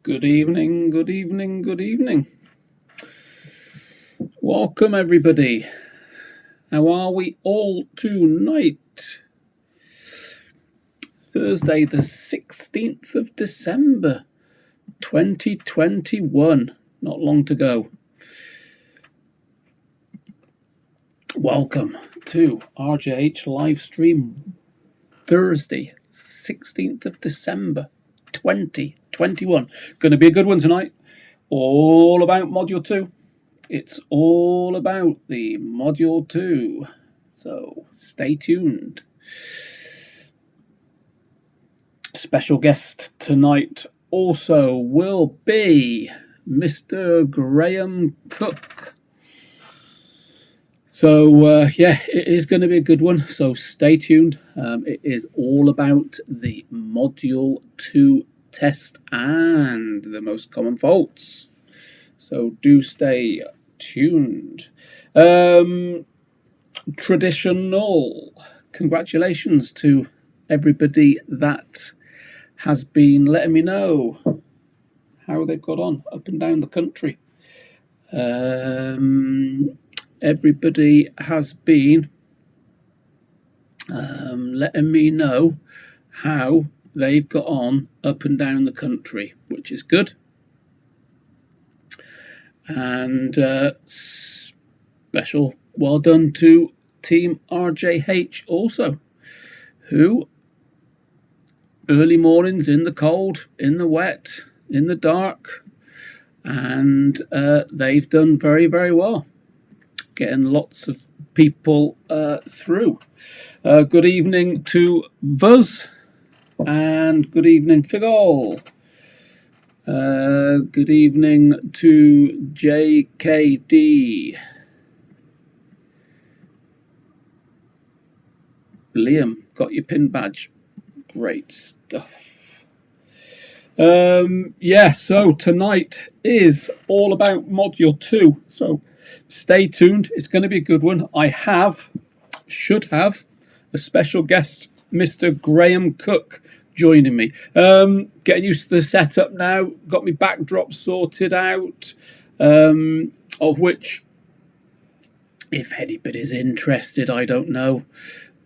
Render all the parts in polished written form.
Good evening, good evening, good evening. Welcome, everybody. How are we all tonight? Thursday, the 16th of December, 2021. Not long to go. Welcome to RJH live stream, Thursday, 16th of December, 2021. Going to be a good one tonight. All about Module 2. It's all about the Module 2. So stay tuned. Special guest tonight also will be Mr. Graham Cook. So, it is going to be a good one. So stay tuned. It is all about the Module 2 test and the most common faults. So do stay tuned. Traditional congratulations to everybody that has been letting me know how they've got on up and down the country. Everybody has been letting me know how they've got on up and down the country, which is good. And special well done to Team RJH also, who early mornings in the cold, in the wet, in the dark, and they've done very, very well, getting lots of people through. Good evening to Vuz, and good evening Figol. Good evening to JKD. Liam, got your pin badge. Great stuff. So tonight is all about Module 2. So stay tuned. It's going to be a good one. I should have a special guest, Mr. Graham Cook, joining me. Getting used to the setup now. Got my backdrop sorted out, of which, if anybody's interested, I don't know.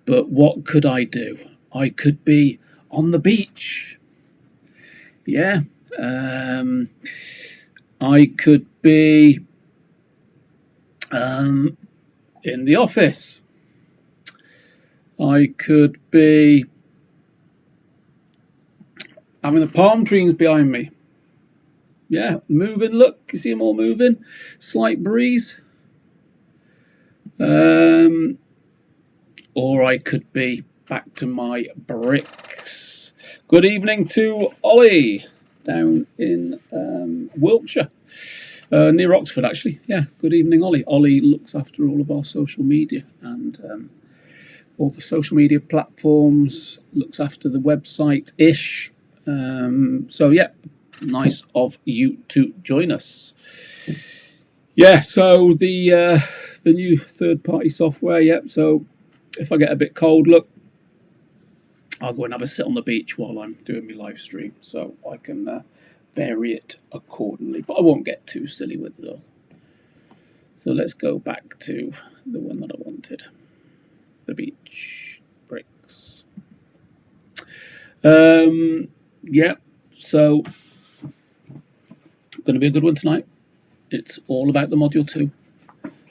But what could I do? I could be on the beach. Yeah. I could be in the office. I could be having the palm trees behind me. Yeah, moving. Look, you see them all moving. Slight breeze. Or I could be back to my bricks. Good evening to Ollie down in Wiltshire, near Oxford, actually. Yeah, good evening, Ollie. Ollie looks after all of our social media and all the social media platforms, looks after the website-ish. So, yeah, nice of you to join us. Yeah, so the new third-party software, yep, so if I get a bit cold, look, I'll go and have a sit on the beach while I'm doing my live stream, so I can vary it accordingly. But I won't get too silly with it all. So let's go back to the one that I wanted. The beach bricks. Yeah, so going to be a good one tonight. It's all about the Module 2.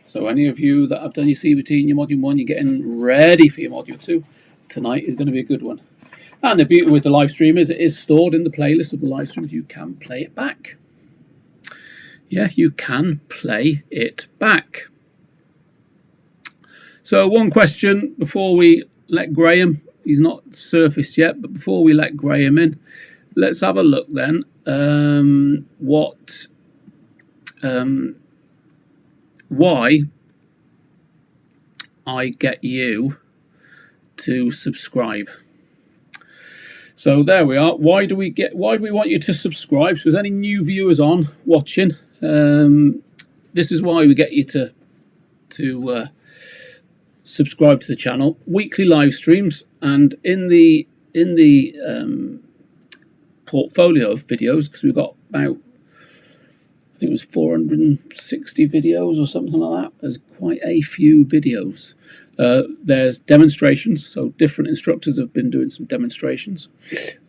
So any of you that have done your CBT and your Module 1, you're getting ready for your Module 2. Tonight is going to be a good one. And the beauty with the live stream is it is stored in the playlist of the live streams. You can play it back. Yeah, you can play it back. So one question before we let Graham, he's not surfaced yet, but before we let Graham in, let's have a look then. Why I get you to subscribe. So there we are. Why do we want you to subscribe? So if there's any new viewers on watching, this is why we get you to subscribe to the channel. Weekly live streams, and in the portfolio of videos, because we've got about, I think it was 460 videos or something like that. There's quite a few videos. There's demonstrations, so different instructors have been doing some demonstrations.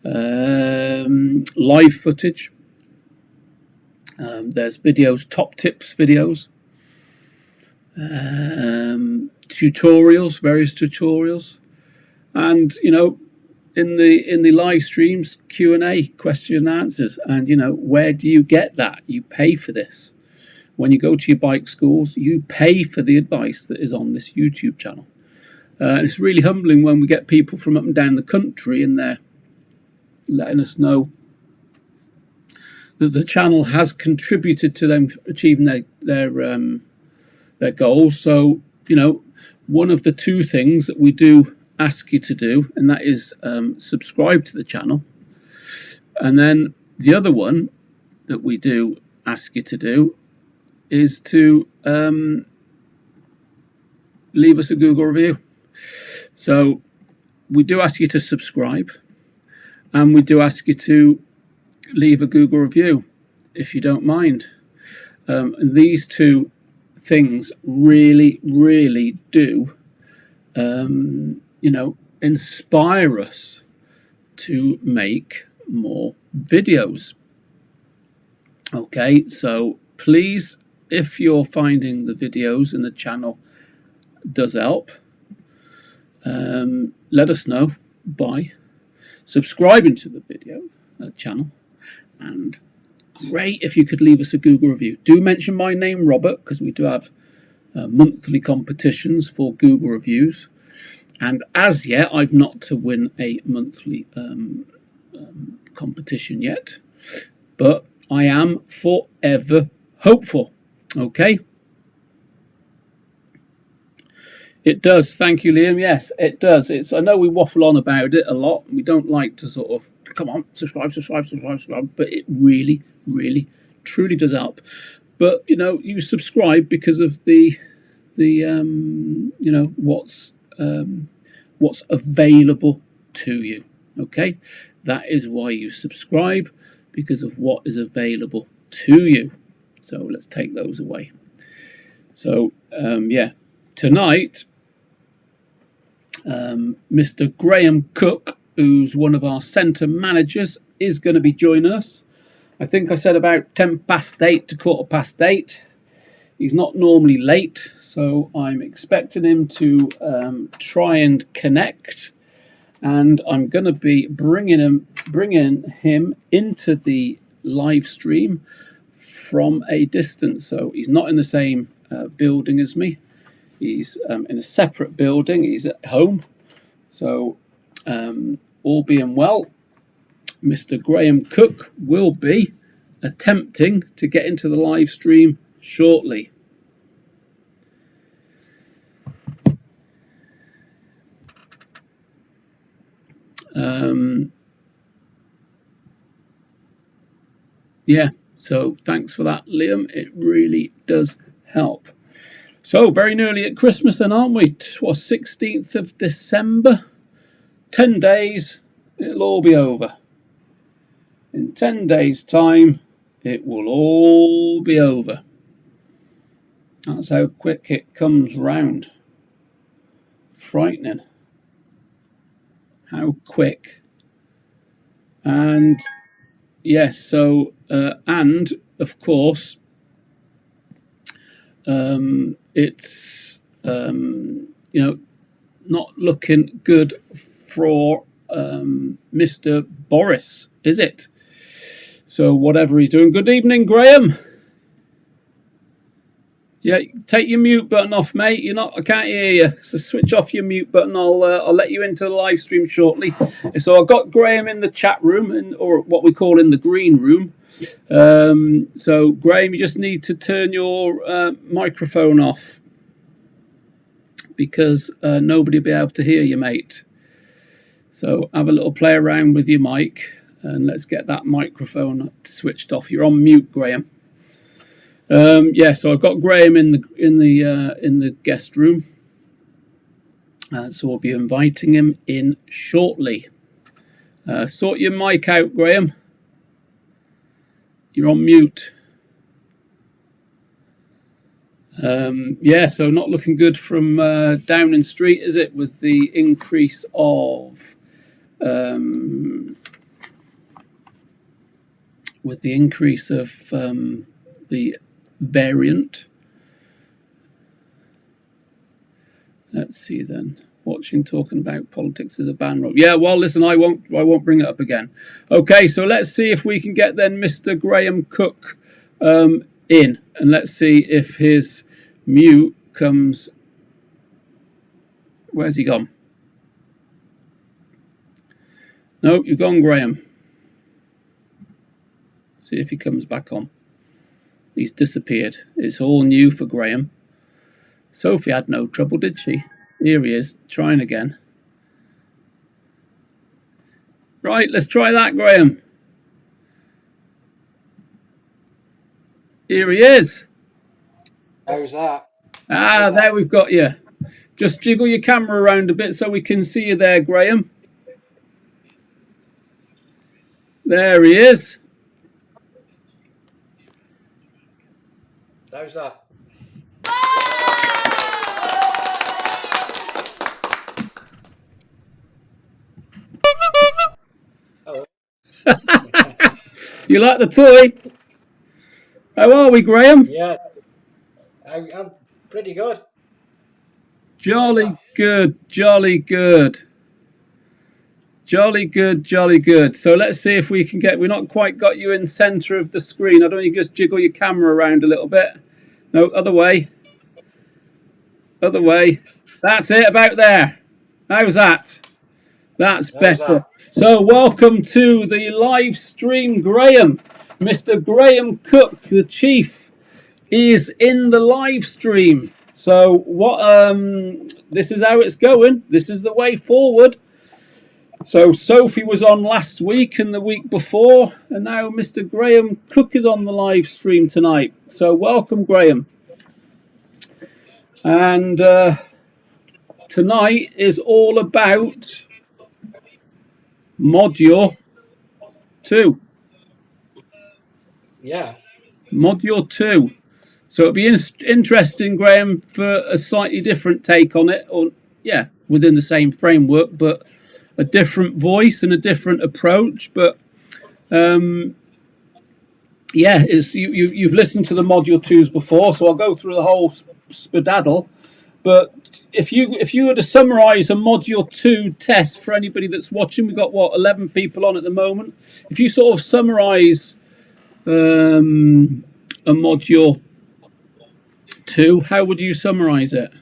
Live footage. There's videos, top tips videos. Tutorials, various tutorials. And, you know, in the live streams, Q&A, question and answers. And, you know, where do you get that? You pay for this. When you go to your bike schools, you pay for the advice that is on this YouTube channel. And it's really humbling when we get people from up and down the country and they're letting us know that the channel has contributed to them achieving their goals. So, you know, one of the two things that we do ask you to do, and that is subscribe to the channel. And then the other one that we do ask you to do is to leave us a Google review. So we do ask you to subscribe, and we do ask you to leave a Google review if you don't mind. And these two things really, really do you know, inspire us to make more videos. Okay, so please, if you're finding the videos and the channel does help, let us know by subscribing to the video channel, and great if you could leave us a Google review. Do mention my name, Robert, because we do have monthly competitions for Google reviews, and as yet I've not to win a monthly competition yet, but I am forever hopeful. Okay, it does. Thank you, Liam. Yes, it does. I know we waffle on about it a lot. We don't like to sort of come on, subscribe, but it really, really, truly does help. But you know, you subscribe because of the you know, what's available to you. Okay, that is why you subscribe, because of what is available to you. So let's take those away. So yeah, tonight Mr. Graham Cook, who's one of our centre managers, is going to be joining us. I think I said about 8:10 to 8:15. He's not normally late, so I'm expecting him to try and connect, and I'm going to be bringing him into the live stream from a distance. So he's not in the same building as me. He's in a separate building. He's at home. So all being well, Mr. Graham Cook will be attempting to get into the live stream shortly. Yeah, so thanks for that, Liam. It really does help. So very nearly at Christmas then, aren't we? 16th of December. 10 days, it'll all be over. In 10 days' time, it will all be over. That's how quick it comes round. Frightening. How quick. And yes, so and of course it's you know, not looking good for Mr. Boris, is it? So whatever he's doing. Good evening, Graham. Yeah, take your mute button off, mate. You're not. I can't hear you. So switch off your mute button. I'll let you into the live stream shortly. So I've got Graham in the chat room, or what we call in the green room. So Graham, you just need to turn your microphone off, because nobody will be able to hear you, mate. So have a little play around with your mic, and let's get that microphone switched off. You're on mute, Graham. Yeah, so I've got Graham in the guest room, so we'll be inviting him in shortly. Sort your mic out, Graham. You're on mute. Yeah, so not looking good from Downing Street, is it? With the increase of the variant. Let's see then. Watching, talking about politics is a ban. Yeah, well, listen, I won't bring it up again. Okay, so let's see if we can get then Mr. Graham Cook in, and let's see if his mute comes. Where's he gone? No, you've gone, Graham. See if he comes back on. He's disappeared. It's all new for Graham. Sophie had no trouble, did she? Here he is, trying again. Right, let's try that, Graham. Here he is. How's that? Ah, there we've got you. Just jiggle your camera around a bit so we can see you there, Graham. There he is. How's that? Oh. You like the toy? How are we, Graham? Yeah, I'm pretty good. Jolly good, jolly good. Jolly good, jolly good. So let's see if we can get... We've not quite got you in centre of the screen. I don't know, you just jiggle your camera around a little bit. No, other way. Other way. That's it, about there. How's that? That's better. So welcome to the live stream, Graham. Mr. Graham Cook, the chief, is in the live stream. So what? This is how it's going. This is the way forward. So Sophie was on last week and the week before, and now Mr. Graham Cook is on the live stream tonight. So welcome, Graham. And tonight is all about Module 2. Yeah. Module 2. So it'll be interesting, Graham, for a slightly different take on it, or yeah, within the same framework, but a different voice and a different approach. But yeah, you've listened to the Module 2s before, so I'll go through the whole spadaddle. But if you were to summarise a Module 2 test for anybody that's watching, we've got, what, 11 people on at the moment. If you sort of summarise a Module 2, how would you summarise it?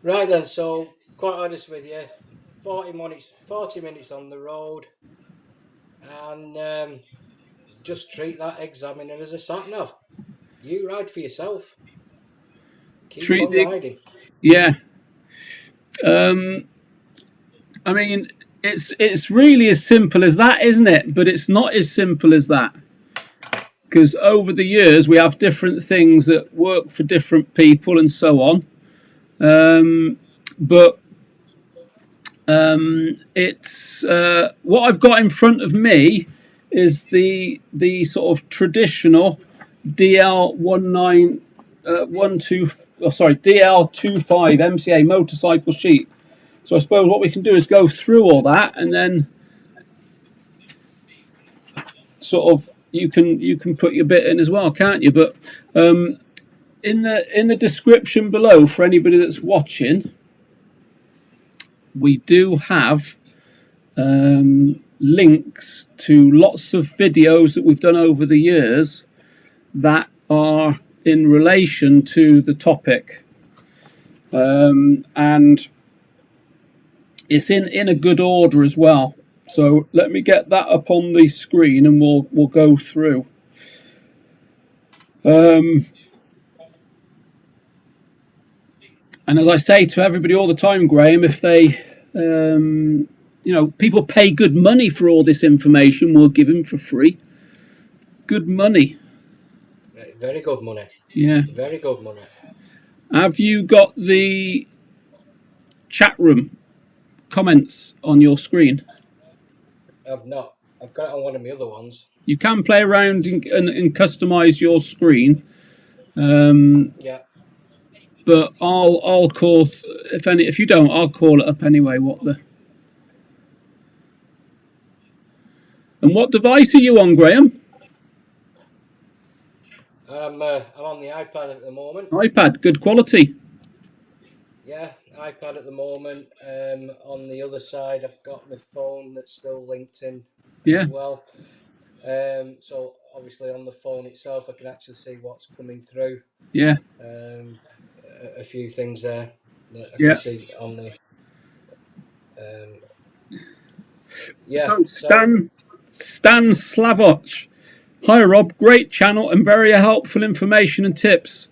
Right then, so quite honest with you, 40 minutes on the road, and just treat that examiner as a sat-nav. You ride for yourself. Keep on riding. Yeah. I mean, it's really as simple as that, isn't it? But it's not as simple as that. Because over the years, we have different things that work for different people and so on. But it's what I've got in front of me is the sort of traditional DL19 DL25 MCA motorcycle sheet. So I suppose what we can do is go through all that, and then sort of you can put your bit in as well, can't you? But in the description below for anybody that's watching, we do have links to lots of videos that we've done over the years that are in relation to the topic, and it's in a good order as well. So let me get that up on the screen and we'll go through. And as I say to everybody all the time, Graham, if they people pay good money for all this information, we'll give them for free. Good money. Very good money. Yeah. Very good money. Have you got the chat room comments on your screen? I've not. I've got it on one of my other ones. You can play around and customize your screen. Yeah. But I'll call if you don't, I'll call it up anyway. And what device are you on, Graham? I'm on the iPad at the moment. iPad, good quality. Yeah, iPad at the moment. On the other side, I've got my phone that's still linked in Yeah. as well. So obviously on the phone itself, I can actually see what's coming through. Yeah. A few things there that I Yeah. can see on the. Yeah. So Stan Slavoch. Hi Rob, great channel and very helpful information and tips.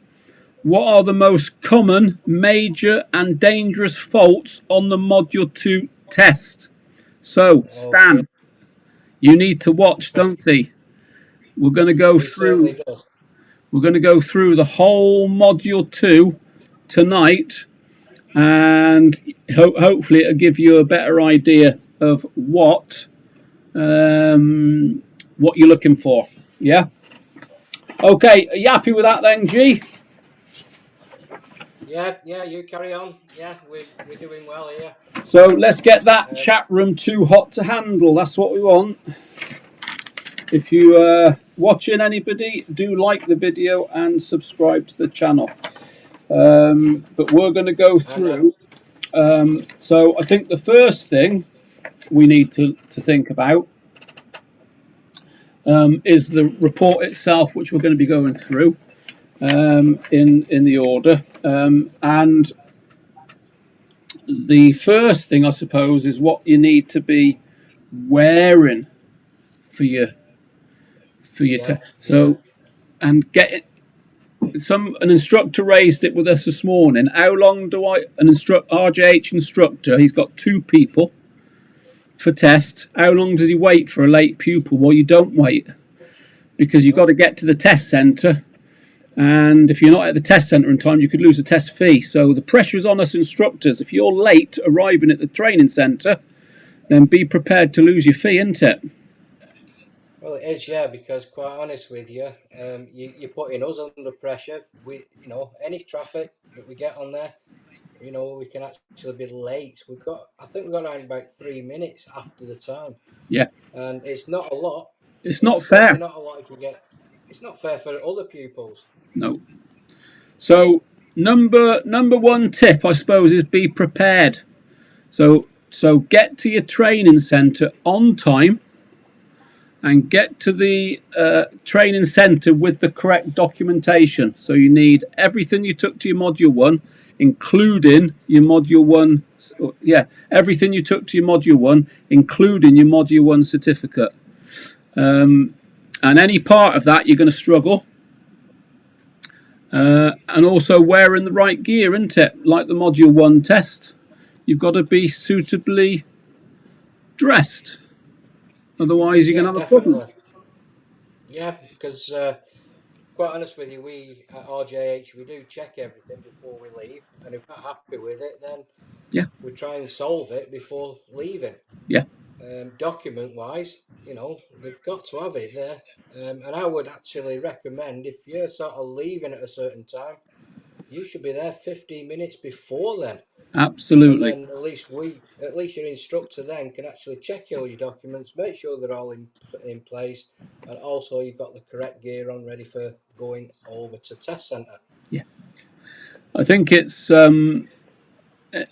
What are the most common, major and dangerous faults on the Module 2 test? So, Stan, Okay. you need to watch, don't you? We're going to go He through. certainly does. We're going to go through the whole Module 2 tonight, and hopefully it'll give you a better idea of what you're looking for. Yeah? Okay, are you happy with that then, G? Yeah, you carry on. Yeah, we're doing well here. So let's get that chat room too hot to handle. That's what we want. If you watching anybody, do like the video and subscribe to the channel. But we're going to go through. So I think the first thing we need to think about is the report itself, which we're going to be going through in the order. And the first thing, I suppose, is what you need to be wearing for your test. So, and get it. An instructor raised it with us this morning. How long do RJH instructor? He's got 2 people for test. How long does he wait for a late pupil? Well, you don't wait, because you've got to get to the test centre, and if you're not at the test centre in time, you could lose a test fee. So the pressure is on us instructors. If you're late arriving at the training centre, then be prepared to lose your fee, isn't it? Well, it is, yeah, because quite honest with you, you're putting us under pressure. Any traffic that we get on there, we can actually be late. I think we've got around about 3 minutes after the time. Yeah. And it's not a lot. It's not fair. Not a lot if you get. It's not fair for other pupils. No. So number 1 tip, I suppose, is be prepared. So get to your training centre on time, and get to the training centre with the correct documentation. So you need everything you took to your Module 1, including your Module 1. Everything you took to your Module 1, including your Module 1 certificate. And any part of that, you're going to struggle. And also wearing the right gear, isn't it? Like the Module 1 test, you've got to be suitably dressed. Otherwise, you're going to have a problem. Yeah, because quite honest with you, we at RJH, we do check everything before we leave, and if we're not happy with it, then we try and solve it before leaving. Yeah. Document-wise, they've got to have it there. And I would actually recommend, if you're sort of leaving at a certain time, you should be there 15 minutes before then. Absolutely. And then at least your instructor then can actually check all your documents, make sure they're all in place, and also you've got the correct gear on ready for going over to test centre. Yeah. I think it's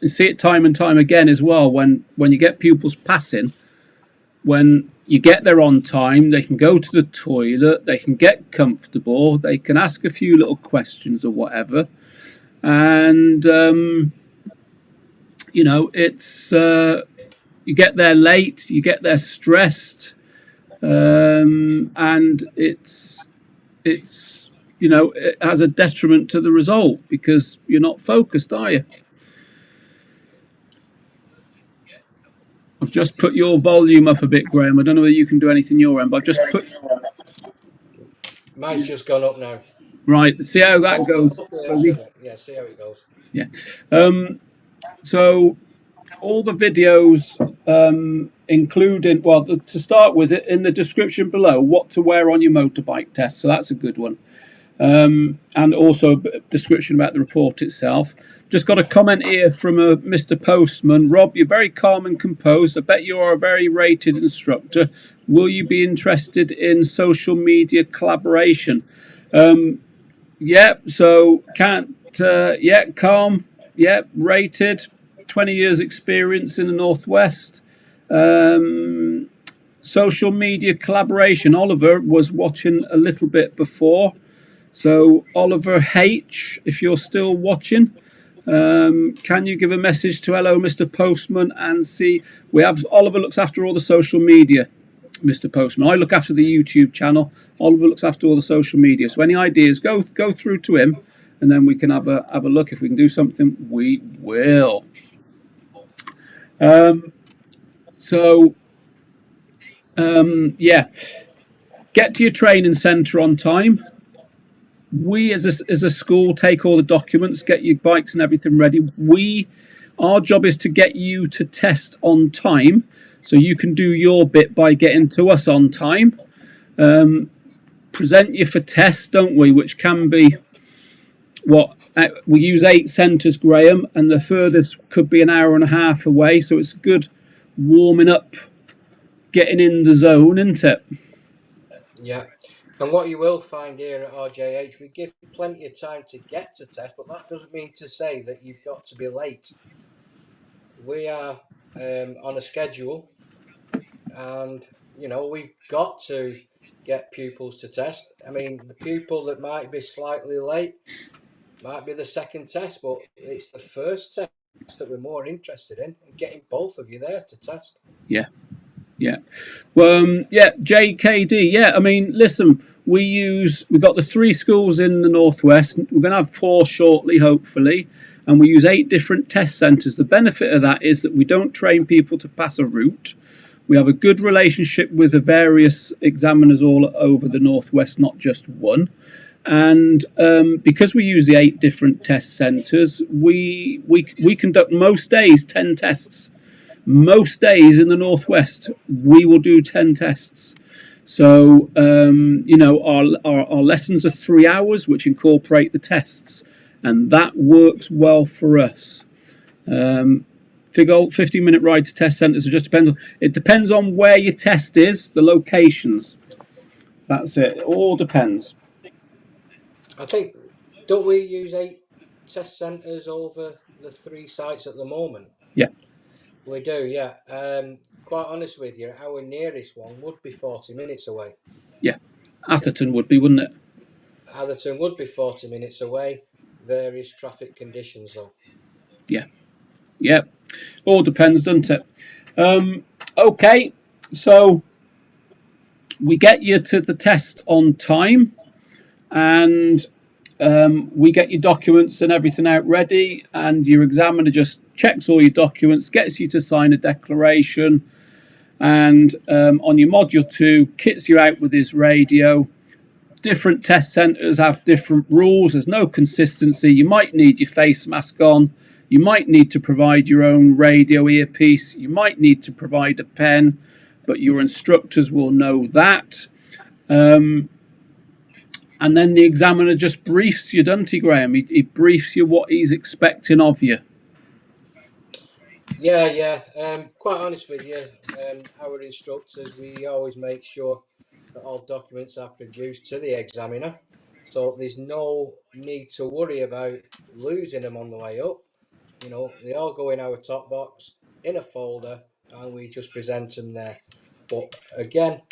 see it time and time again as well when you get pupils passing. When you get there on time, they can go to the toilet, they can get comfortable, they can ask a few little questions or whatever, and it's you get there late, you get there stressed, and it's it has a detriment to the result because you're not focused, are you? I've just put your volume up a bit, Graham. I don't know whether you can do anything your end, but I've just put. Mine's just gone up now. Right, see how that goes. Yeah, see how it goes. Yeah. So all the videos including, well, to start with, it in the description below, what to wear on your motorbike test. So that's a good one. And also a description about the report itself. Just got a comment here from Mr. Postman. Rob, you're very calm and composed. I bet you are a very rated instructor. Will you be interested in social media collaboration? Yeah, so can't, yeah, calm, yeah, rated, 20 years experience in the Northwest. Social media collaboration. Oliver was watching a little bit before. So Oliver H, if you're still watching, can you give a message to hello, Mr. Postman, and see, we have, Oliver looks after all the social media, Mr. Postman. I look after the YouTube channel. Oliver looks after all the social media. So any ideas, go through to him, and then we can have a look. If we can do something, we will. Yeah, get to your training centre on time. We as a school take all the documents, get your bikes and everything ready. Our job is to get you to test on time, so you can do your bit by getting to us on time. Present you for tests, don't we? Which can be what we use 8 centres, Graham, and the furthest could be an hour and a half away. So it's good warming up, getting in the zone, isn't it? Yeah. And what you will find here at RJH, we give plenty of time to get to test, but that doesn't mean to say that you've got to be late. We are on a schedule, and you know, we've got to get pupils to test. I mean, the pupil that might be slightly late might be the second test, but it's the first test that we're more interested in, getting both of you there to test. Yeah. Yeah. Yeah, JKD. Yeah, I mean, listen, we've got the 3 schools in the Northwest. We're going to have 4 shortly, hopefully, and we use 8 different test centres. The benefit of that is that we don't train people to pass a route. We have a good relationship with the various examiners all over the Northwest, not just one. And because we use the 8 different test centres, we conduct most days 10 tests. Most days in the Northwest, we will do 10 tests. So, you know, our lessons are 3 hours, which incorporate the tests, and that works well for us. Figure 15-minute ride to test centres. It depends on where your test is, the locations. That's it. It all depends. I think, don't we use 8 test centres over the 3 sites at the moment? Yeah. We do, yeah. Quite honest with you, our nearest one would be 40 minutes away. Yeah. Atherton would be, wouldn't it? Atherton would be 40 minutes away. Various traffic conditions, though. Yeah. Yeah. All depends, doesn't it? Okay. So we get you to the test on time, and we get your documents and everything out ready, and your examiner just checks all your documents, gets you to sign a declaration, and on your module 2 kits you out with his radio. Different test centres have different rules. There's no consistency. You might need your face mask on. You might need to provide your own radio earpiece. You might need to provide a pen, but your instructors will know that. And then the examiner just briefs you, doesn't he, Graham? He briefs you what he's expecting of you. Yeah. Quite honest with you, our instructors, we always make sure that all documents are produced to the examiner. So there's no need to worry about losing them on the way up. You know, they all go in our top box, in a folder, and we just present them there. But again,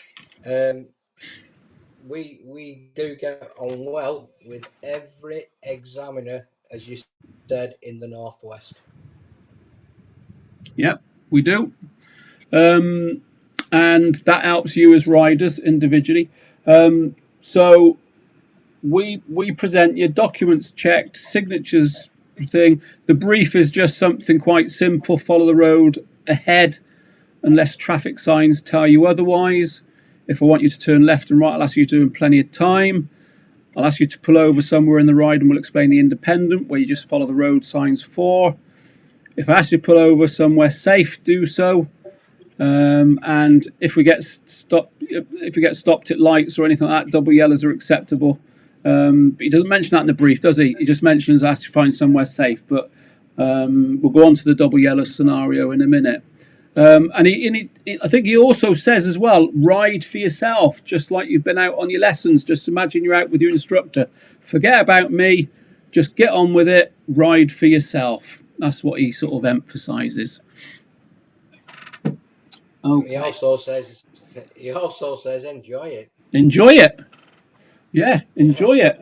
we do get on well with every examiner, as you said, in the Northwest. Yep, we do. And that helps you as riders individually. So we present your documents checked, signatures thing. The brief is just something quite simple. Follow the road ahead unless traffic signs tell you otherwise. If I want you to turn left and right, I'll ask you to do in plenty of time. I'll ask you to pull over somewhere in the ride and we'll explain the independent, where you just follow the road signs for. If I ask you to pull over somewhere safe, do so. And if we get stopped at lights or anything like that, double yellows are acceptable. But he doesn't mention that in the brief, does he? He just mentions us to find somewhere safe. But we'll go on to the double yellow scenario in a minute. And I think he also says as well, ride for yourself, just like you've been out on your lessons. Just imagine you're out with your instructor. Forget about me. Just get on with it. Ride for yourself. That's what he sort of emphasises. Okay. He also says enjoy it. Enjoy it. Yeah, enjoy it.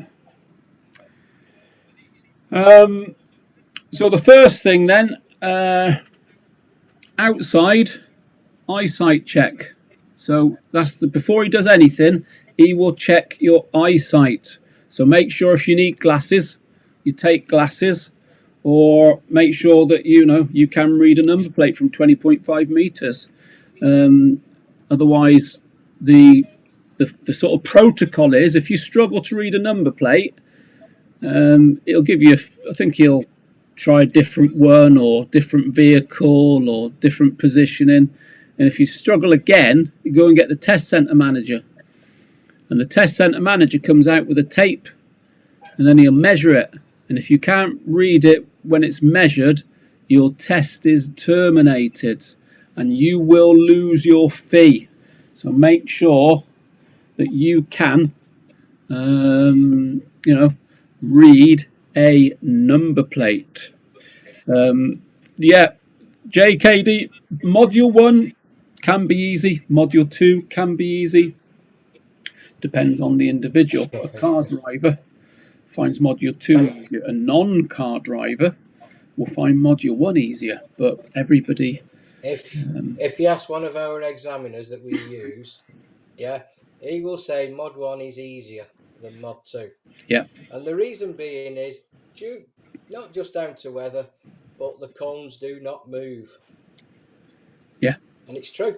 So the first thing then, outside eyesight check. So that's before he does anything, he will check your eyesight. So make sure if you need glasses, you take glasses, or make sure that you can read a number plate from 20.5 meters. Otherwise, the sort of protocol is if you struggle to read a number plate, it'll give you. I think he'll try a different one or different vehicle or different positioning. And if you struggle again, you go and get the test centre manager. And the test centre manager comes out with a tape, and then he'll measure it. And if you can't read it when it's measured, your test is terminated and you will lose your fee. So make sure that you can, read a number plate. JKD, Module 1 can be easy. Module 2 can be easy. Depends on the individual. A car driver finds Module 2 easier. A non-car driver will find Module 1 easier. But everybody... If you ask one of our examiners that we use, he will say Mod 1 is easier than Mod 2. Yeah. And the reason being is due not just down to weather, but the cones do not move. Yeah. And it's true.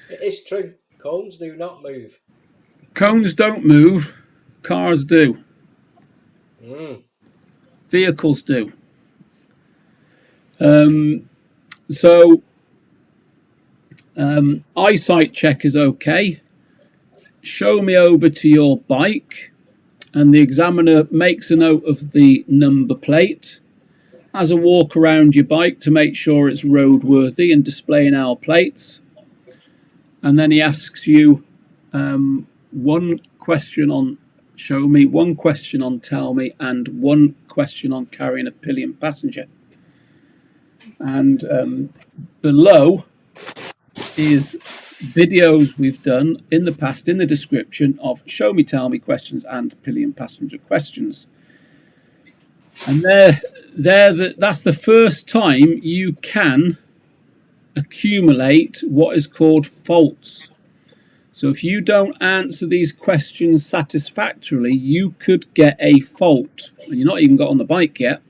It is true. Cones do not move. Cones don't move. Cars do. Vehicles do. Eyesight check is okay. Show me over to your bike, and the examiner makes a note of the number plate, has a walk around your bike to make sure it's roadworthy and displaying our plates, and then he asks you one question on show me, one question on tell me, and one question on carrying a pillion passenger. And below is videos we've done in the past in the description of show me, tell me questions and pillion passenger questions. And that's the first time you can accumulate what is called faults. So if you don't answer these questions satisfactorily, you could get a fault, and you're not even got on the bike yet.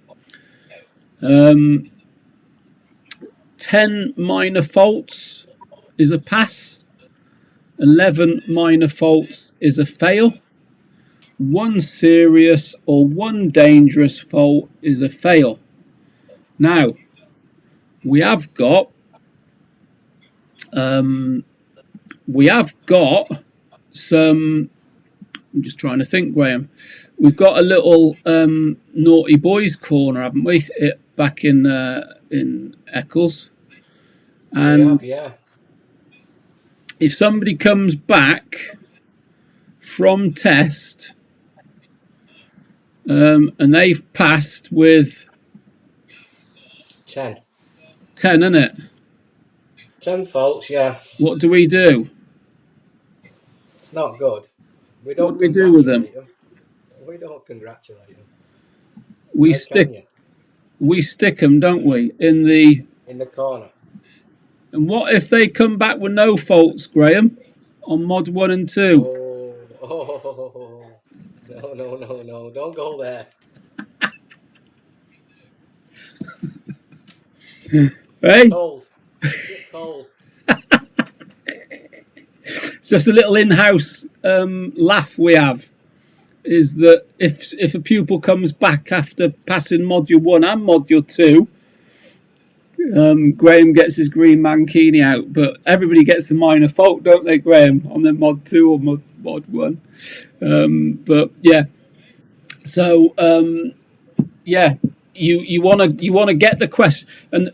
10 minor faults is a pass. 11 minor faults is a fail. 1 serious or 1 dangerous fault is a fail. Now, we have got some, I'm just trying to think, Graham. We've got a little naughty boys corner, haven't we? Back in Eccles. And if somebody comes back from test and they've passed with 10, isn't it? 10 faults, yeah. What do we do? It's not good. We don't. What do we do with them? We don't congratulate them. We stick them, don't we, in the corner. And what if they come back with no faults, Graham, on Mod 1 and 2? No, don't go there. Hey? Cold. Cold. It's just a little in-house laugh we have, is that if a pupil comes back after passing Module 1 and Module 2, Graham gets his green mankini out, but everybody gets a minor fault, don't they, Graham, on their mod 2 or mod 1? But yeah, so yeah, you wanna get the question and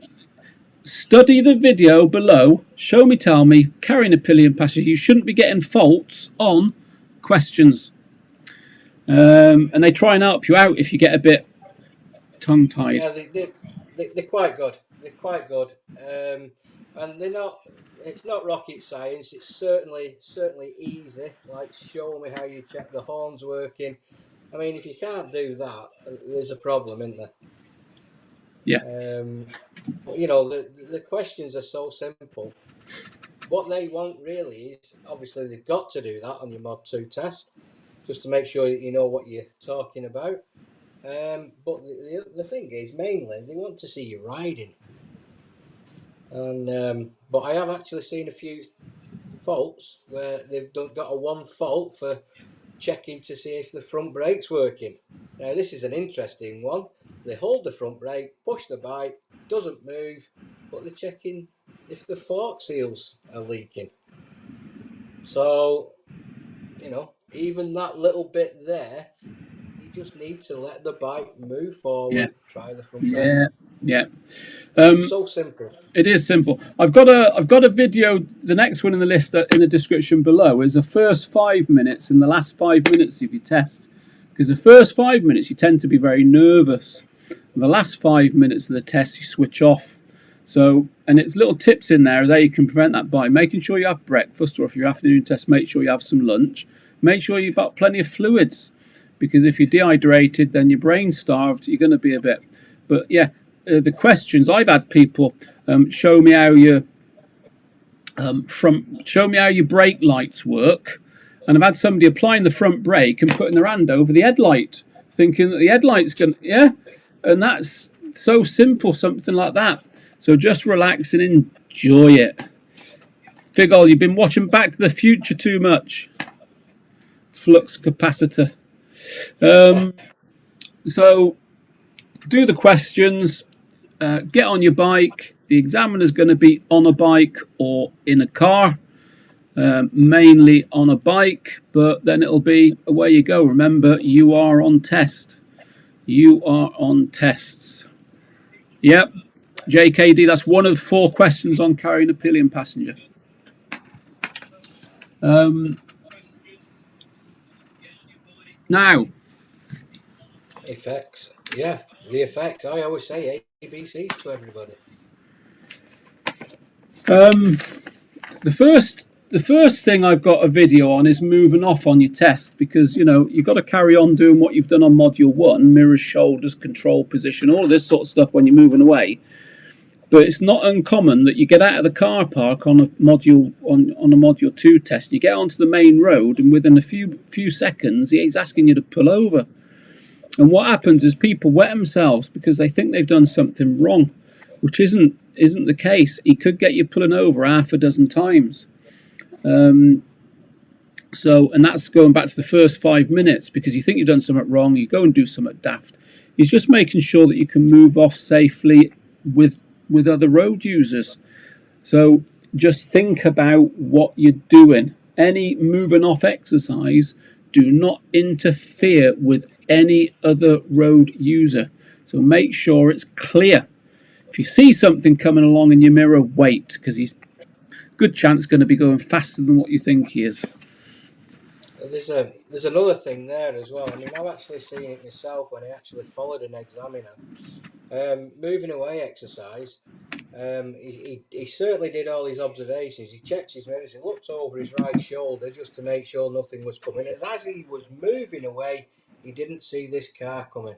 study the video below. Show me, tell me, carrying a pillion passenger. You shouldn't be getting faults on questions, and they try and help you out if you get a bit tongue-tied. Yeah, they're quite good. They're quite good, and they're not. It's not rocket science. It's certainly easy. Like, show me how you check the horns working. I mean, if you can't do that, there's a problem, isn't there? Yeah. But you know, the questions are so simple. What they want really is, obviously, they've got to do that on your Mod 2 test, just to make sure that you know what you're talking about. But the thing is, mainly, they want to see you riding. And but I have actually seen a few faults where they've got a 1 fault for checking to see if the front brake's working. Now, this is an interesting one. They hold the front brake, push the bike, doesn't move, but they're checking if the fork seals are leaking. So, you know, even that little bit there, you just need to let the bike move forward, try the front brake. Yeah. So simple. It is simple. I've got a video. The next one in the list in the description below is the first 5 minutes and the last 5 minutes of your test, because the first 5 minutes you tend to be very nervous, and the last 5 minutes of the test you switch off. So, and it's little tips in there as how you can prevent that by making sure you have breakfast, or if your afternoon test, make sure you have some lunch. Make sure you've got plenty of fluids, because if you're dehydrated, then your brain's starved. You're going to be a bit. But yeah, the questions I've had people show me how your show me how your brake lights work, and I've had somebody applying the front brake and putting their hand over the headlight, thinking that the headlight's going, and that's so simple, something like that. So just relax and enjoy it. Figgle, you've been watching Back to the Future too much. Flux capacitor. So do the questions, get on your bike. The examiner's going to be on a bike or in a car, mainly on a bike, but then it'll be away you go. Remember, you are on test. You are on tests. Yep. JKD, that's one of 4 questions on carrying a pillion passenger. Now, effects. Yeah, the effects. I always say ABC to everybody. The first thing I've got a video on is moving off on your test, because you know you've got to carry on doing what you've done on module 1: mirrors, shoulders, control position, all of this sort of stuff when you're moving away. But it's not uncommon that you get out of the car park on a module on a module 2 test. You get onto the main road, and within a few seconds, he's asking you to pull over. And what happens is people wet themselves because they think they've done something wrong, which isn't the case. He could get you pulling over half a dozen times. So, and that's going back to the first 5 minutes, because you think you've done something wrong, you go and do something daft. He's just making sure that you can move off safely with other road users. So just think about what you're doing. Any moving off exercise, do not interfere with any other road user. So make sure it's clear. If you see something coming along in your mirror, wait, because he's good chance going to be going faster than what you think he is. There's another thing there as well. I mean, I've actually seen it myself when I actually followed an examiner. Moving away exercise, he certainly did all his observations. He checked his mirrors, he looked over his right shoulder just to make sure nothing was coming. As he was moving away, he didn't see this car coming.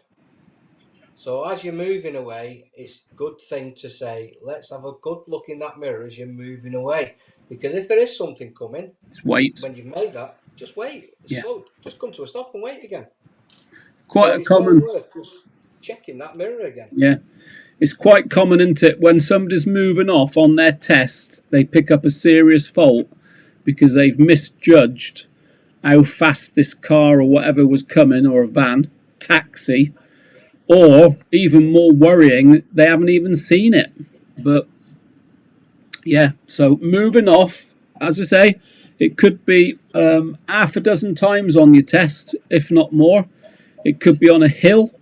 So as you're moving away, it's a good thing to say, let's have a good look in that mirror as you're moving away. Because if there is something coming, just wait. When you've made that, just wait. Yeah. Slow. Just come to a stop and wait again. Quite a common. Well worth just checking that mirror again. Yeah. It's quite common, isn't it? When somebody's moving off on their test, they pick up a serious fault because they've misjudged how fast this car or whatever was coming, or a van, taxi, or even more worrying, they haven't even seen it. But yeah, so moving off, as I say, it could be half a dozen times on your test, if not more. It could be on a hill.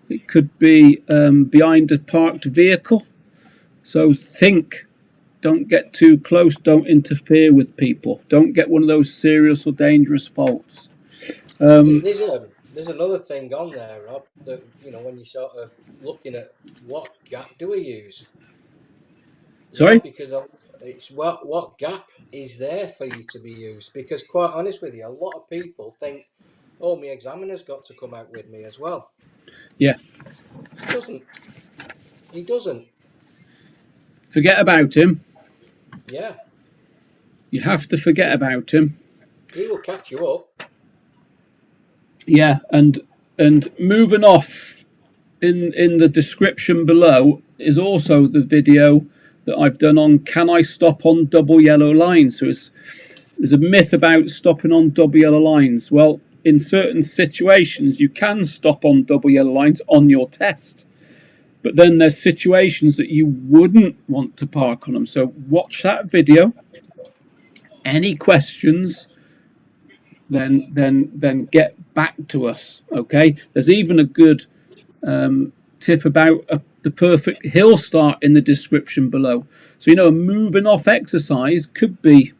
It could be behind a parked vehicle. So think, don't get too close, don't interfere with people. Don't get one of those serious or dangerous faults. There's another thing on there, Rob, that, you know, when you're sort of looking at what gap do we use? You know, Sorry? because it's what gap is there for you to be used? Because quite honest with you, a lot of people think, oh, my examiner's got to come out with me as well. Yeah. He doesn't. He doesn't. Forget about him. Yeah. You have to forget about him. He will catch you up. Yeah, and moving off, in the description below is also the video that I've done on can I stop on double yellow lines. So there's a myth about stopping on double yellow lines. Well, in certain situations you can stop on double yellow lines on your test, but then there's situations that you wouldn't want to park on them. So watch that video. Any questions, then get back to us. Okay, there's even a good tip about the perfect hill start in the description below. So, you know, a moving off exercise could be,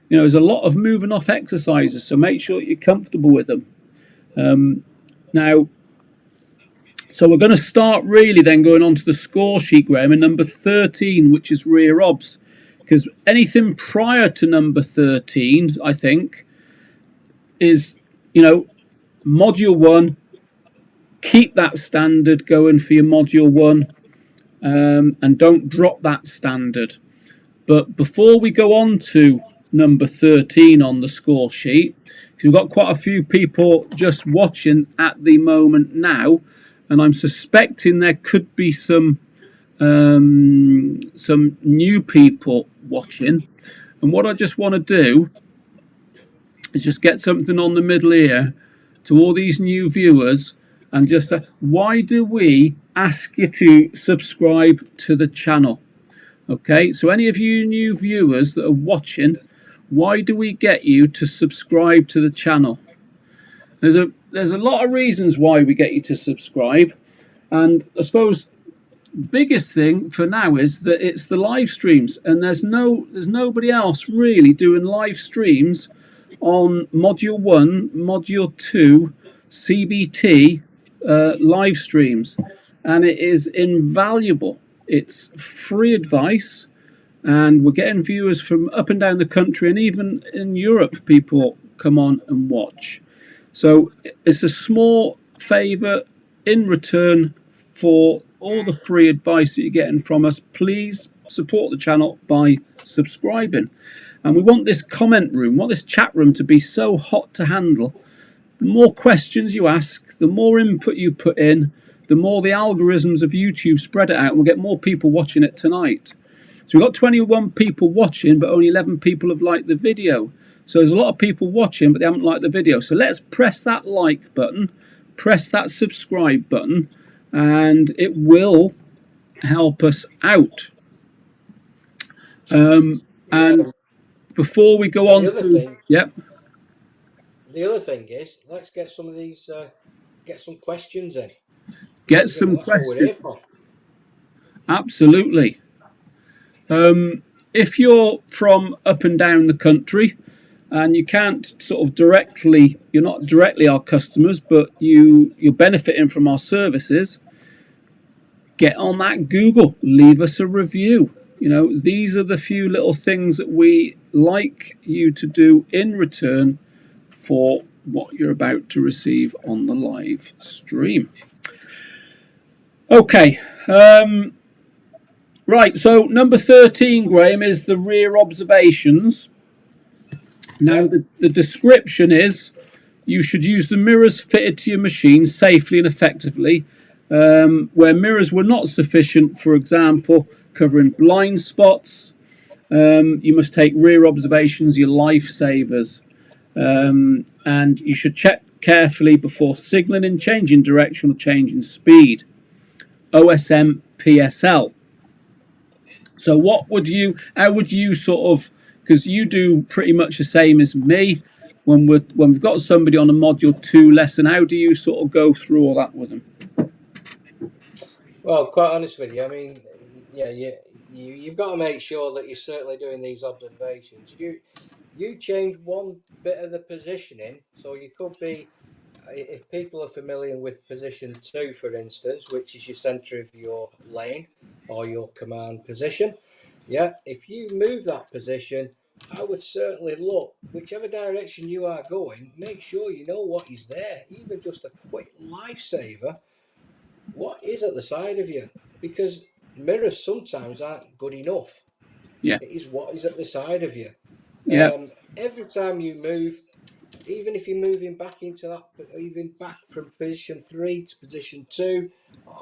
you know, there's a lot of moving off exercises, so make sure you're comfortable with them. Now, so we're going to start really then going on to the score sheet, Graham, in number 13, which is rear obs, because anything prior to number 13, I think, is, you know, module 1, keep that standard going for your module 1, and don't drop that standard. But before we go on to number 13 on the score sheet, because we've got quite a few people just watching at the moment now, and I'm suspecting there could be some new people watching. And what I just want to do is just get something on the middle here to all these new viewers, and just why do we ask you to subscribe to the channel? Okay, so any of you new viewers that are watching, why do we get you to subscribe to the channel? There's a lot of reasons why we get you to subscribe, and I suppose the biggest thing for now is that it's the live streams, and there's nobody else really doing live streams on module 1, module 2, CBT live streams, and it is invaluable. It's free advice, and we're getting viewers from up and down the country, and even in Europe people come on and watch. So it's a small favour in return for all the free advice that you're getting from us. Please support the channel by subscribing. And we want this comment room, want this chat room to be so hot to handle. The more questions you ask, the more input you put in, the more the algorithms of YouTube spread it out, and we'll get more people watching it tonight. So we've got 21 people watching, but only 11 people have liked the video. So there's a lot of people watching, but they haven't liked the video. So let's press that like button, press that subscribe button, and it will help us out. And before we go on to... Yep. The other thing is, let's get some of these, get some questions in. Get some questions. That's what we're here for. Absolutely. If you're from up and down the country and you can't sort of directly, you're not directly our customers, but you're benefiting from our services, get on that Google, leave us a review. You know, these are the few little things that we like you to do in return for what you're about to receive on the live stream. Okay. Right, so number 13, Graham, is the rear observations. Now, the description is you should use the mirrors fitted to your machine safely and effectively. Where mirrors were not sufficient, for example, covering blind spots, you must take rear observations, your lifesavers. And you should check carefully before signalling, changing direction or changing speed. OSM PSL. So how would you sort of, because you do pretty much the same as me, when we've got somebody on a module 2 lesson, how do you sort of go through all that with them? Well, quite honest with you, I mean, yeah, you've got to make sure that you're certainly doing these observations. You change one bit of the positioning, so you could be, if people are familiar with position 2, for instance, which is your centre of your lane or your command position, yeah, if you move that position, I would certainly look whichever direction you are going, make sure you know what is there, even just a quick lifesaver. What is at the side of you? Because mirrors sometimes aren't good enough. Yeah, It is what is at the side of you. yeah, Every time you move, even if you're moving back into that, even back from position 3 to position 2,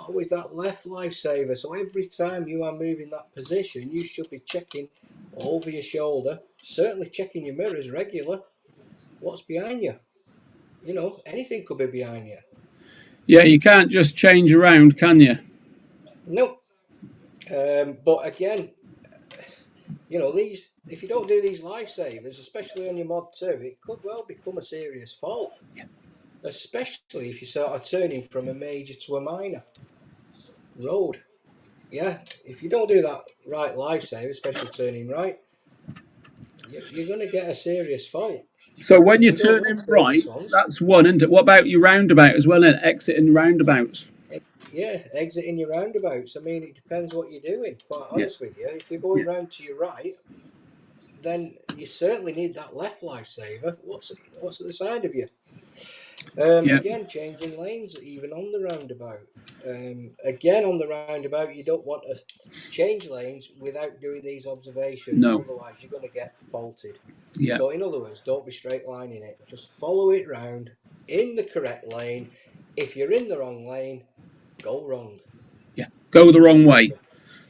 with that left lifesaver. So every time you are moving that position, you should be checking over your shoulder, certainly checking your mirrors regular. What's behind you? You know, anything could be behind you. yeah. You can't just change around, can you? No. But again, you know, these, if you don't do these lifesavers, especially on your mod 2, it could well become a serious fault, especially if you're sort of turning from a major to a minor road. Yeah, if you don't do that right lifesaver, especially turning right, you're going to get a serious fault. So when you're We don't want turning silver right, tongues. that's one, isn't it? What about your roundabout as well, and exiting roundabouts? Yeah, exiting your roundabouts. I mean, it depends what you're doing, quite Yeah, honest with you. If you're yeah, going round to your right, then you certainly need that left lifesaver. What's at the side of you? yeah. Again, changing lanes even on the roundabout. Again, on the roundabout, you don't want to change lanes without doing these observations. No. Otherwise, you're going to get faulted. Yeah, So, in other words, don't be straight lining it. Just follow it round in the correct lane. If you're in the wrong lane, go wrong. yeah. Go the wrong way. Simple.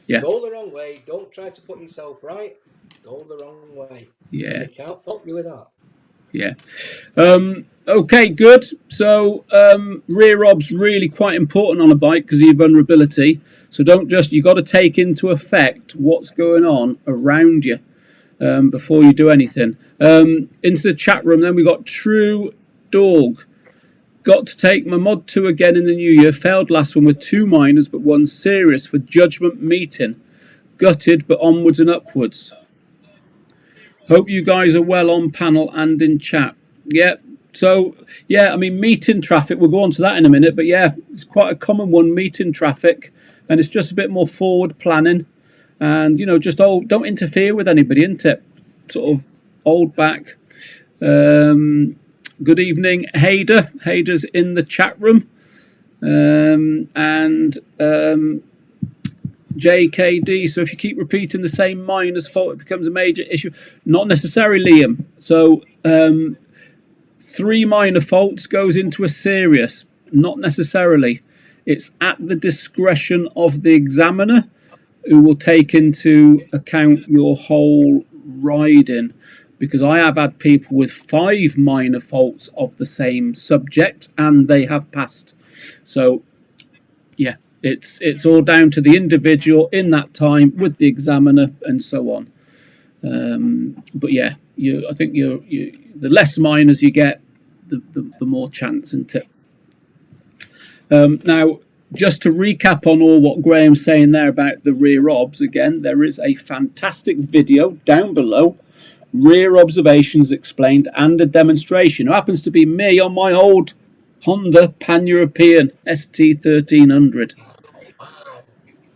Yeah, Go the wrong way. Don't try to put yourself right. Go the wrong way. And yeah, they can't fault you with that. yeah. Okay, good. So rear ob's really quite important on a bike because of your vulnerability. So don't just, you got to take into effect what's going on around you before you do anything. Into the chat room then we got True Dog. Got to take my mod 2 again in the new year. Failed last one with 2 minors but 1 serious for judgment meeting. Gutted but onwards and upwards. Hope you guys are well on panel and in chat. Yeah. So, yeah, I mean, meeting traffic, we'll go on to that in a minute, but yeah, it's quite a common one, meeting traffic, and it's just a bit more forward planning and, you know, just don't interfere with anybody, isn't it? Sort of hold back. Good evening, Hader. Hader's in the chat room. And JKD. So if you keep repeating the same minus fault, it becomes a major issue. Not necessarily, Liam. So 3 minor faults goes into a serious. Not necessarily. It's at the discretion of the examiner, who will take into account your whole riding. Because I have had people with 5 minor faults of the same subject and they have passed. So yeah, it's all down to the individual in that time with the examiner and so on. But yeah, I think the less minors you get, the more chance, isn't it? Now, just to recap on all what Graham's saying there about the rear obs, again, there is a fantastic video down below, rear observations explained, and a demonstration. It happens to be me on my old Honda Pan-European ST1300.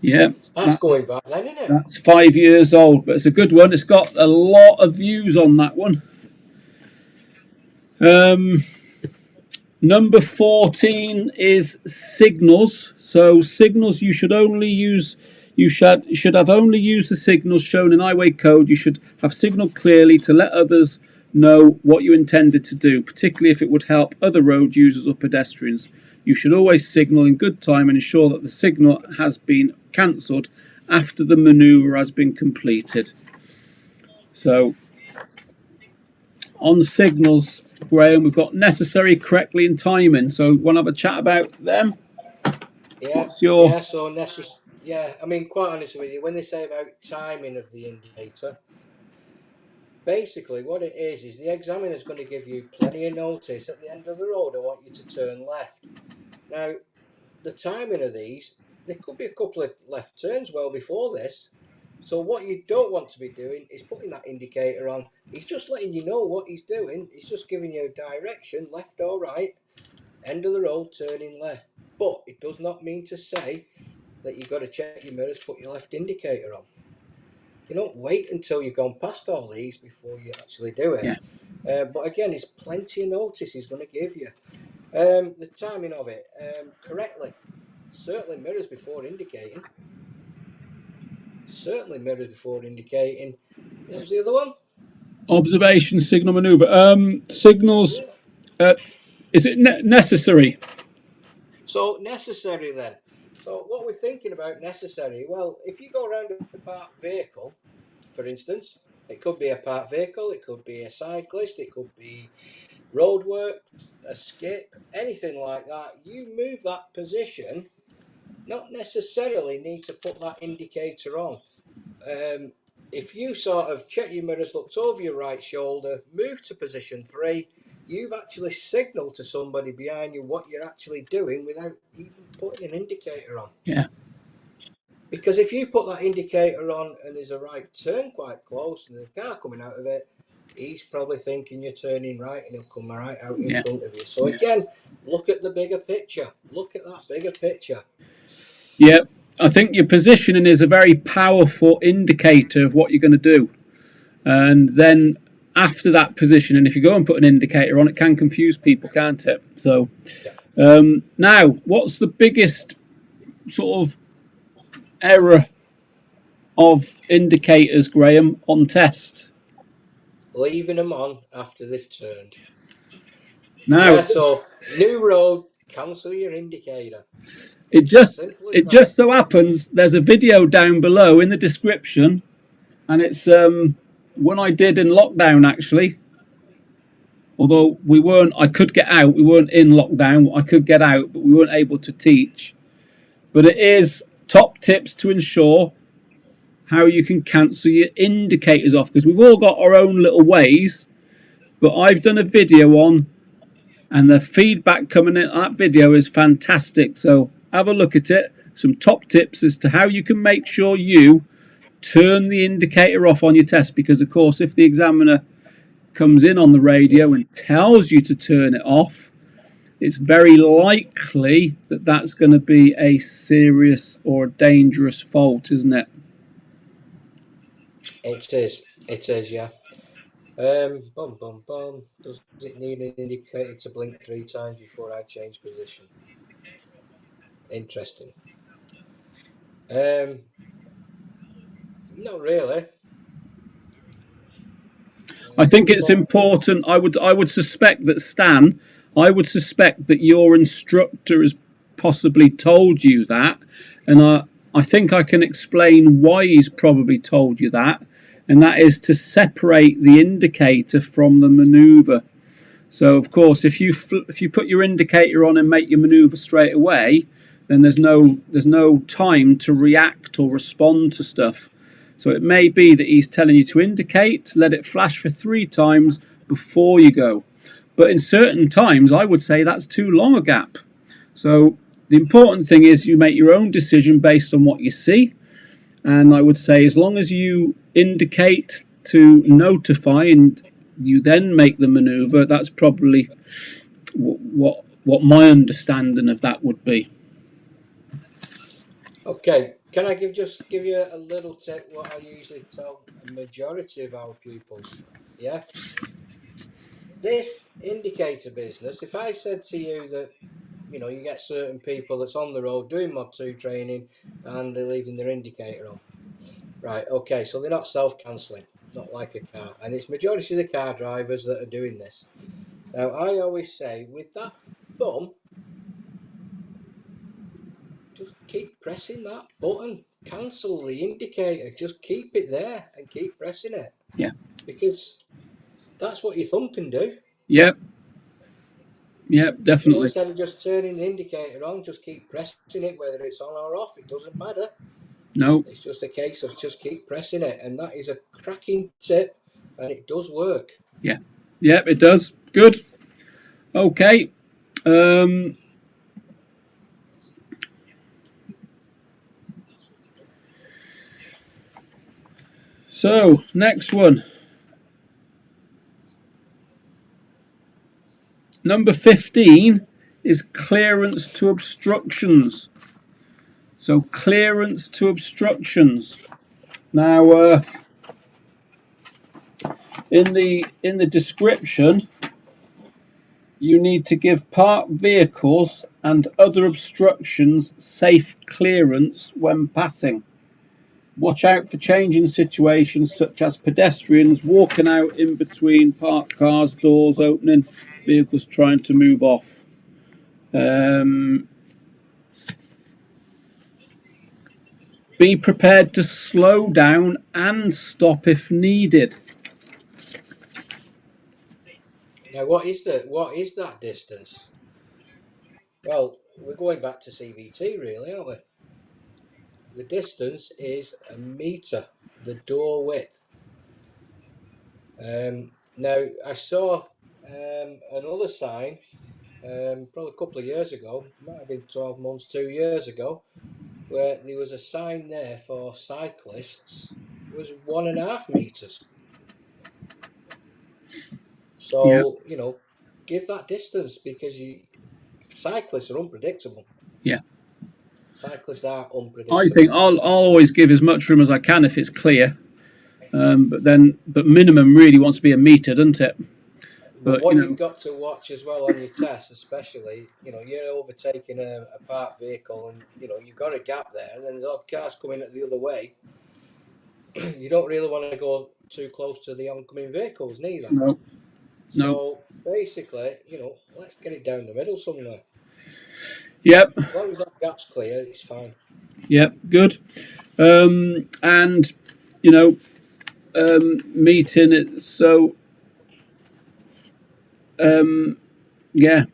Yeah, That's going back then, isn't it? that's 5 years old, but it's a good one. It's got a lot of views on that one. Number 14 is signals. So signals, you should only use, you should have only used the signals shown in highway code. You should have signaled clearly to let others know what you intended to do, particularly if it would help other road users or pedestrians. You should always signal in good time and ensure that the signal has been cancelled after the manoeuvre has been completed. So on signals, Graham, we've got necessary, correctly, and timing. So want to have a chat about them? Yeah, What's your... yeah. So Yeah, I mean, quite honestly with you, when they say about timing of the indicator, basically what it is the examiner's going to give you plenty of notice at the end of the road. I want you to turn left. Now, the timing of these, there could be a couple of left turns well before this. So what you don't want to be doing is putting that indicator on. He's just letting you know what he's doing. He's just giving you a direction, left or right, end of the road, turning left. But it does not mean to say that you've got to check your mirrors, put your left indicator on. You don't wait until you've gone past all these before you actually do it. Yeah. But again, it's plenty of notice he's going to give you. The timing of it, correctly. Certainly mirrors before indicating. Certainly mirrors before indicating. What was the other one? Observation, signal, maneuver. Signals. Is it necessary? So necessary then. So what we're thinking about necessary, well, if you go around a parked vehicle, for instance, it could be a parked vehicle, it could be a cyclist, it could be roadwork, a skip, anything like that. You move that position, not necessarily need to put that indicator on. If you sort of check your mirrors, looked over your right shoulder, move to position 3, you've actually signalled to somebody behind you what you're actually doing without even putting an indicator on. Yeah. Because if you put that indicator on and there's a right turn quite close and there's a car coming out of it, he's probably thinking you're turning right and he'll come right out in front of you. So again, look at the bigger picture. Look at that bigger picture. Yeah. I think your positioning is a very powerful indicator of what you're going to do. And then after that positioning, if you go and put an indicator on, it can confuse people, can't it? So now, what's the biggest sort of error of indicators, Graham, on test? Leaving them on after they've turned. Now, yeah, so new road, cancel your indicator. It just so happens there's a video down below in the description, and it's one I did in lockdown actually. Although I could get out. We weren't in lockdown. I could get out, but we weren't able to teach. But it is top tips to ensure how you can cancel your indicators off, because we've all got our own little ways. But I've done a video on, and the feedback coming in that video is fantastic. So have a look at it. Some top tips as to how you can make sure you turn the indicator off on your test, because of course if the examiner comes in on the radio and tells you to turn it off, it's very likely that that's going to be a serious or dangerous fault, isn't it? It is, yeah. Does it need an indicator to blink 3 times before I change position? Interesting. Not really. I think it's important. I would suspect that Stan, I would suspect that your instructor has possibly told you that, and I think I can explain why he's probably told you that, and that is to separate the indicator from the manoeuvre. So of course, if you put your indicator on and make your manoeuvre straight away, then there's no time to react or respond to stuff. So it may be that he's telling you to indicate, let it flash for 3 times before you go. But in certain times, I would say that's too long a gap. So the important thing is you make your own decision based on what you see. And I would say as long as you indicate to notify and you then make the manoeuvre, that's probably what my understanding of that would be. Okay, can I give you a little tip what I usually tell a majority of our pupils? Yeah. This indicator business, if I said to you that, you know, you get certain people that's on the road doing Mod 2 training and they're leaving their indicator on. Right, okay, so they're not self-cancelling, not like a car. And it's majority of the car drivers that are doing this. Now, I always say, with that thumb, just keep pressing that button. Cancel the indicator. Just keep it there and keep pressing it. Yeah. Because that's what your thumb can do. Yep. Yep, definitely. Instead of just turning the indicator on, just keep pressing it, whether it's on or off. It doesn't matter. No. It's just a case of just keep pressing it, and that is a cracking tip, and it does work. Yeah. Yep, it does. Good. Okay. So, next one. Number 15 is clearance to obstructions. So, clearance to obstructions. Now, in the description, you need to give parked vehicles and other obstructions safe clearance when passing. Watch out for changing situations such as pedestrians walking out in between parked cars, doors opening, vehicles trying to move off. Be prepared to slow down and stop if needed. Now, what is that distance? Well, we're going back to CVT, really, aren't we? The distance is a metre, the door width. Now, I saw another sign probably a couple of years ago, might have been 12 months, 2 years ago, where there was a sign there for cyclists was 1.5 meters. Yeah, So give that distance, because cyclists are unpredictable. yeah. Cyclists are I unpredictable. think I'll always give as much room as I can if it's clear. But minimum really wants to be a metre, doesn't it? But But what you've got to watch as well on your tests, especially, you're overtaking a parked vehicle, and you've got a gap there, and then there's other cars coming the other way. You don't really want to go too close to the oncoming vehicles, neither. no. So basically, let's get it down the middle somewhere. Yep. As long as that gap's clear, it's fine. Yep. Good. And meeting it. So yeah,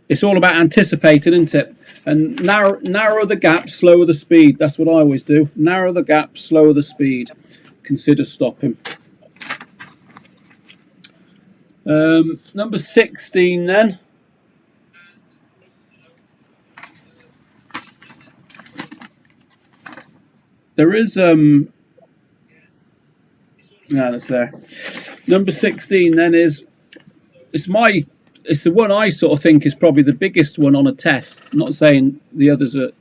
it's all about anticipating, isn't it? And narrow the gap, slower the speed. That's what I always do. Narrow the gap, slower the speed. Consider stopping. Number 16 then. There is that's there. Number 16 then is it's the one I sort of think is probably the biggest one on a test. Not saying the others are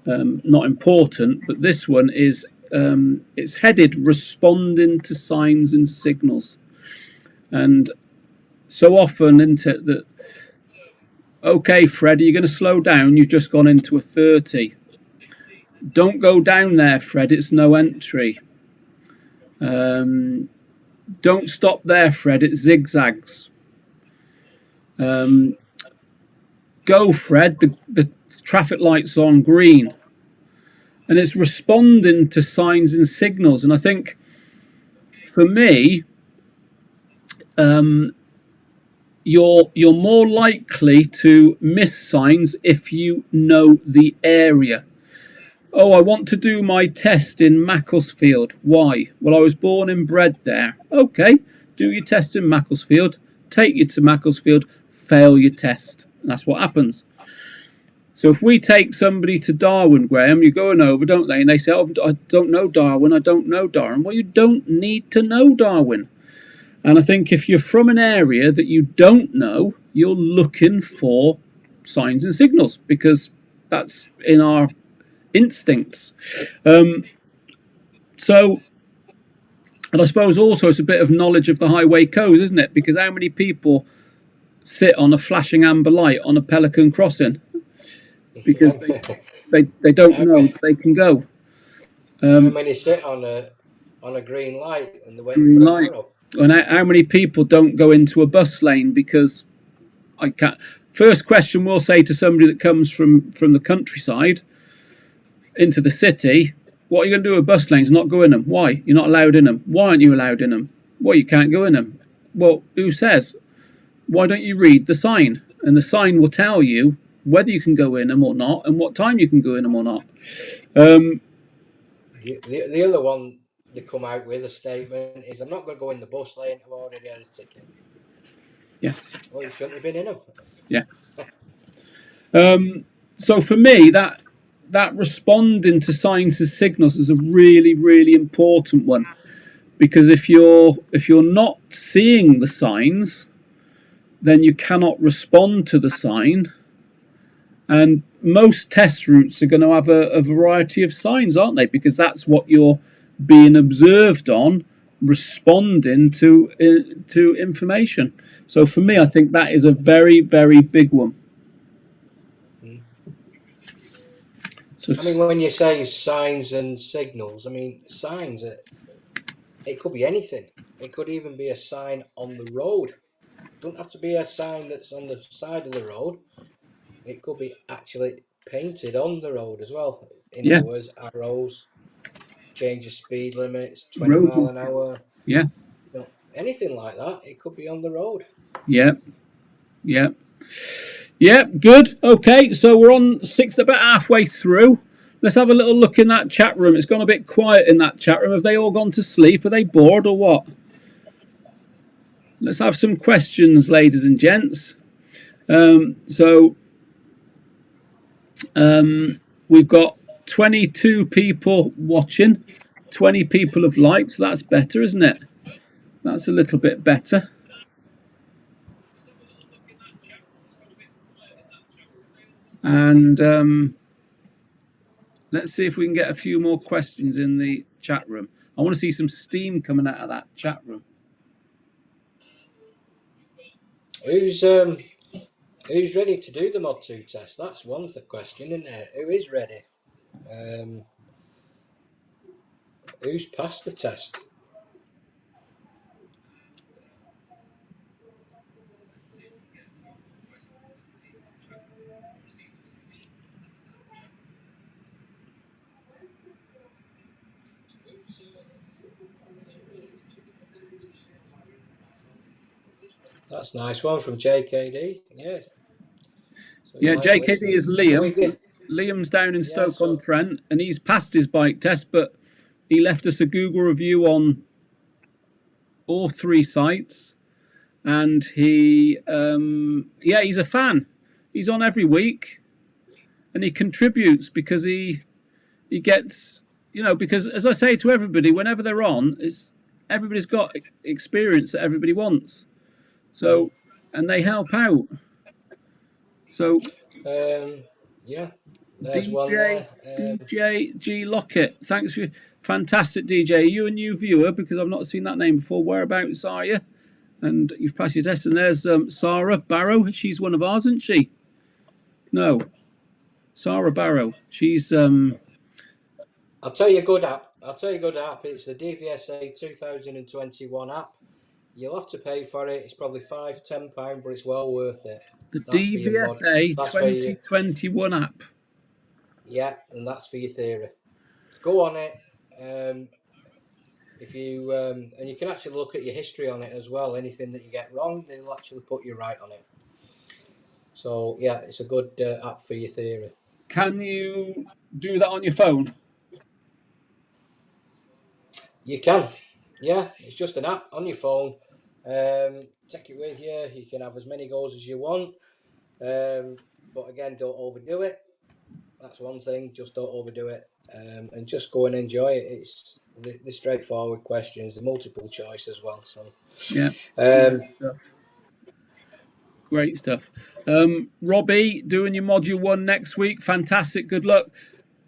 not important, but this one is it's headed responding to signs and signals. And so often, isn't it, that okay, Fred, are you going to slow down? You've just gone into a 30. Don't go down there, Fred, it's no entry. Don't stop there, Fred, it zigzags. Go, Fred, the traffic light's on green. And it's responding to signs and signals. And I think, for me, you're more likely to miss signs if you know the area. Oh, I want to do my test in Macclesfield. Why? Well, I was born and bred there. Okay, do your test in Macclesfield, take you to Macclesfield, fail your test. And that's what happens. So if we take somebody to Darwin, Graham, you're going over, don't they? And they say, oh, I don't know Darwin, I don't know Darwin. Well, you don't need to know Darwin. And I think if you're from an area that you don't know, you're looking for signs and signals, because that's in our instincts. So, and I suppose also it's a bit of knowledge of the highway codes, isn't it? Because how many people sit on a flashing amber light on a Pelican crossing because they don't know that they can go? How many sit on a green light and they're waiting Green for an light. arrow? And how many people don't go into a bus lane because I can't? First question we'll say to somebody that comes from the countryside into the city, what are you going to do with bus lanes? Not go in them. Why? You're not allowed in them. Why aren't you allowed in them? Well, you can't go in them. Well, who says? Why don't you read the sign? And the sign will tell you whether you can go in them or not, and what time you can go in them or not. The other one they come out with a statement is, I'm not going to go in the bus lane, I've already had a ticket. Yeah. Well, you shouldn't have been in them. Yeah. So for me, that responding to signs and signals is a really, really important one, because if you're not seeing the signs, then you cannot respond to the sign. And most test routes are going to have a variety of signs, aren't they? Because that's what you're being observed on, responding to information. So for me, I think that is a very, very big one. So I mean, when you say signs and signals, I mean, signs, it could be anything. It could even be a sign on the road. It doesn't have to be a sign that's on the side of the road. It could be actually painted on the road as well. In yeah, other words, arrows, change of speed limits, 20 road mile an markings. hour, Yeah, you know, anything like that. It could be on the road. yeah, yeah. Yeah, good. Okay, so we're on about halfway through. Let's have a little look in that chat room. It's gone a bit quiet in that chat room. Have they all gone to sleep? Are they bored or what? Let's have some questions, ladies and gents. We've got 22 people watching, 20 people have liked, so that's better, isn't it? That's a little bit better. And let's see if we can get a few more questions in the chat room. I want to see some steam coming out of that chat room. Who's ready to do the Mod 2 test? That's one question, isn't it? Who is ready? Who's passed the test? That's a nice one from JKD. Yeah. So Yeah, nice JKD listening. is Liam. Liam's down in Stoke-on-Trent, and he's passed his bike test, but he left us a Google review on all 3 sites. And he's a fan. He's on every week, and he contributes because he gets, because as I say to everybody, whenever they're on, everybody's got experience that everybody wants. So, and they help out. So, yeah, there's one there. DJ G Lockett, thanks for fantastic DJ. Are you a new viewer? Because I've not seen that name before. Whereabouts are you? And you've passed your test. And there's Sarah Barrow. She's one of ours, isn't she? No, Sarah Barrow. She's I'll tell you a good app. It's the DVSA 2021 app. You'll have to pay for it. It's probably £5-10, but it's well worth it. The DVSA 2021 app. Yeah, and that's for your theory. Go on it. If you and you can actually look at your history on it as well. Anything that you get wrong, they'll actually put you right on it. So yeah, it's a good app for your theory. Can you do that on your phone? You can. Yeah, it's just an app on your phone. Take it with you. You can have as many goals as you want. But again, don't overdo it. That's one thing. Just don't overdo it. And just go and enjoy it. It's the straightforward questions, the multiple choice as well. So yeah, great stuff. Great stuff. Robbie, doing your module 1 next week. Fantastic. Good luck.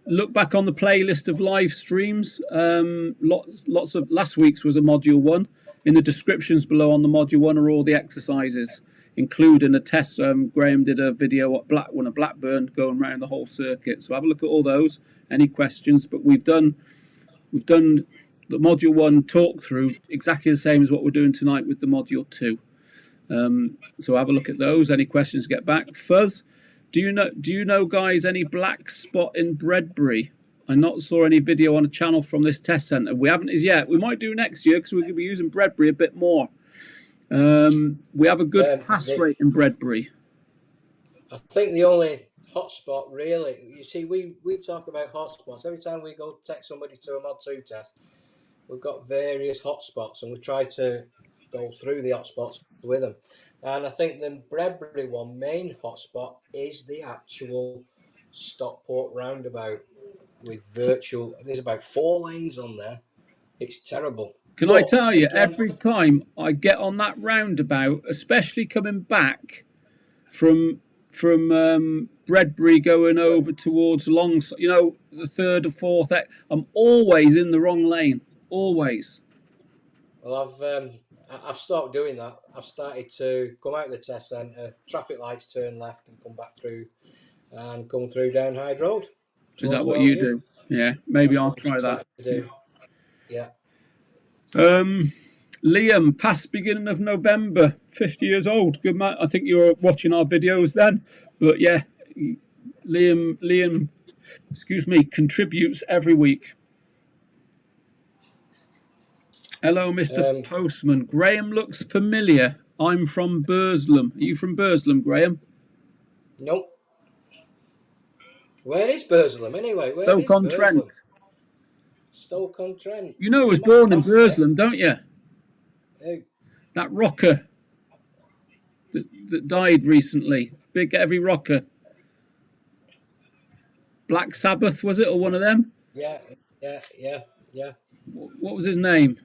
Look back on the playlist of live streams. Lots of last week's was a module 1. In the descriptions below on the module 1 are all the exercises, including a test. Graham did a video at Blackburn, going around the whole circuit. So have a look at all those. Any questions? But we've done the module 1 talk through exactly the same as what we're doing tonight with the module 2. So have a look at those. Any questions? Get back. Fuzz, do you know, guys, any black spot in Bredbury? I not saw any video on a channel from this test centre. We haven't as yet. We might do next year because we're going to be using Bredbury a bit more. We have a good pass rate in Bredbury. I think the only hotspot, really. You see, we talk about hotspots. Every time we go take somebody to a Mod 2 test, we've got various hotspots and we try to go through the hotspots with them. And I think the Bredbury one main hotspot is the actual Stockport Roundabout with virtual, there's about 4 lanes on there. It's terrible. Can I tell you, again, every time I get on that roundabout, especially coming back from Bredbury going over towards Long, you know, the third or fourth, I'm always in the wrong lane. Always. well, I've stopped doing that. I've started to come out of the test centre, traffic lights turn left and come back through and come through down Hyde Road. Is that Towards what you Wellview. do? Yeah, maybe That's I'll what I've try that. started to do. Yeah. Liam, past beginning of November, 50 years old. Good man. I think you were watching our videos then. But yeah, Liam, excuse me, contributes every week. Hello, Mr. Postman. Graham looks familiar. I'm from Burslem. Are you from Burslem, Graham? Nope. Where is Burslem anyway? Where is Stoke-on-Trent. Burslem? Stoke-on-Trent. You know, I was You might born in pass it. Burslem, don't you? Who? That rocker that died recently. Big heavy rocker. Black Sabbath, was it, or one of them? Yeah. What was his name?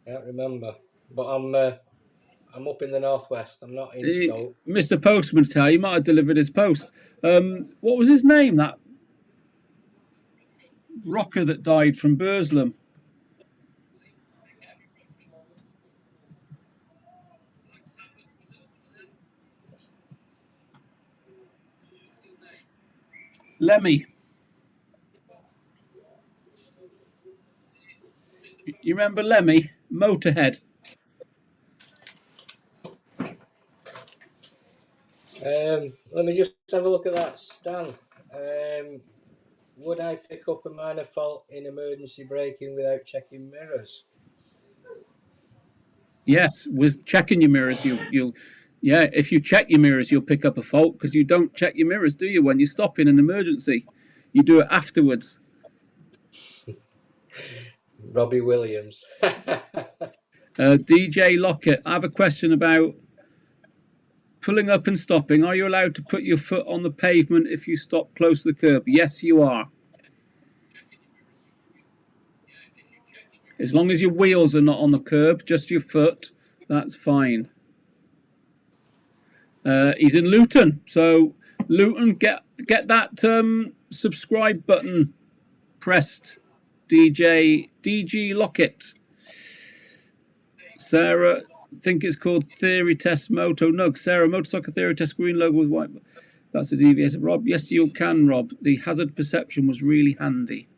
Can't remember. But I'm up in the northwest. I'm not in Stoke. Mr. Postman, tell you might have delivered his post. What was his name? That rocker that died from Burslem. Lemmy. You remember Lemmy? Motorhead. Let me just have a look at that, Stan. Would I pick up a minor fault in emergency braking without checking mirrors? Yes, with checking your mirrors, you'll yeah, if you check your mirrors, you'll pick up a fault because you don't check your mirrors, do you, when you stop in an emergency? You do it afterwards. Robbie Williams. DJ Lockett, I have a question about pulling up and stopping. Are you allowed to put your foot on the pavement if you stop close to the curb? Yes, you are. As long as your wheels are not on the curb, just your foot, that's fine. He's in Luton, so Luton, get that subscribe button pressed. DG Lockett. Sarah, think it's called Theory Test Moto Nug. Sarah, motorcycle theory test, green logo with white. That's a deviator. Rob, yes, you can, Rob. The hazard perception was really handy.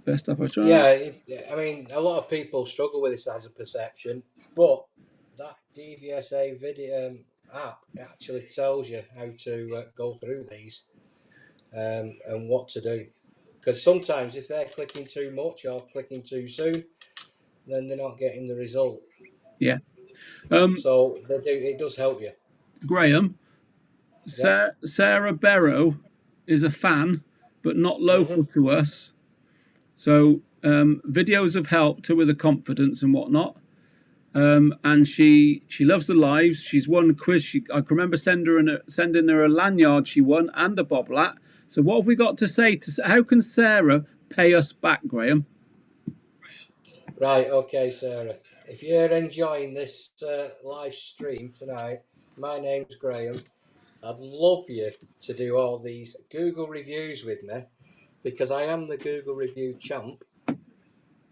Best up I tried. Yeah, I mean, a lot of people struggle with this hazard perception, but that DVSA video app actually tells you how to go through these and what to do. Because sometimes if they're clicking too much or clicking too soon, then they're not getting the result. Yeah. So they do. It does help you. Graham, yeah. Sarah Barrow is a fan, but not local to us. So videos have helped her with the confidence and whatnot. And she loves the lives. She's won a quiz. I can remember sending her a lanyard she won and a boblat. So what have we got to say? How can Sarah pay us back, Graham? Right, okay, Sarah. If you're enjoying this live stream tonight, my name's Graham. I'd love you to do all these Google reviews with me because I am the Google review champ.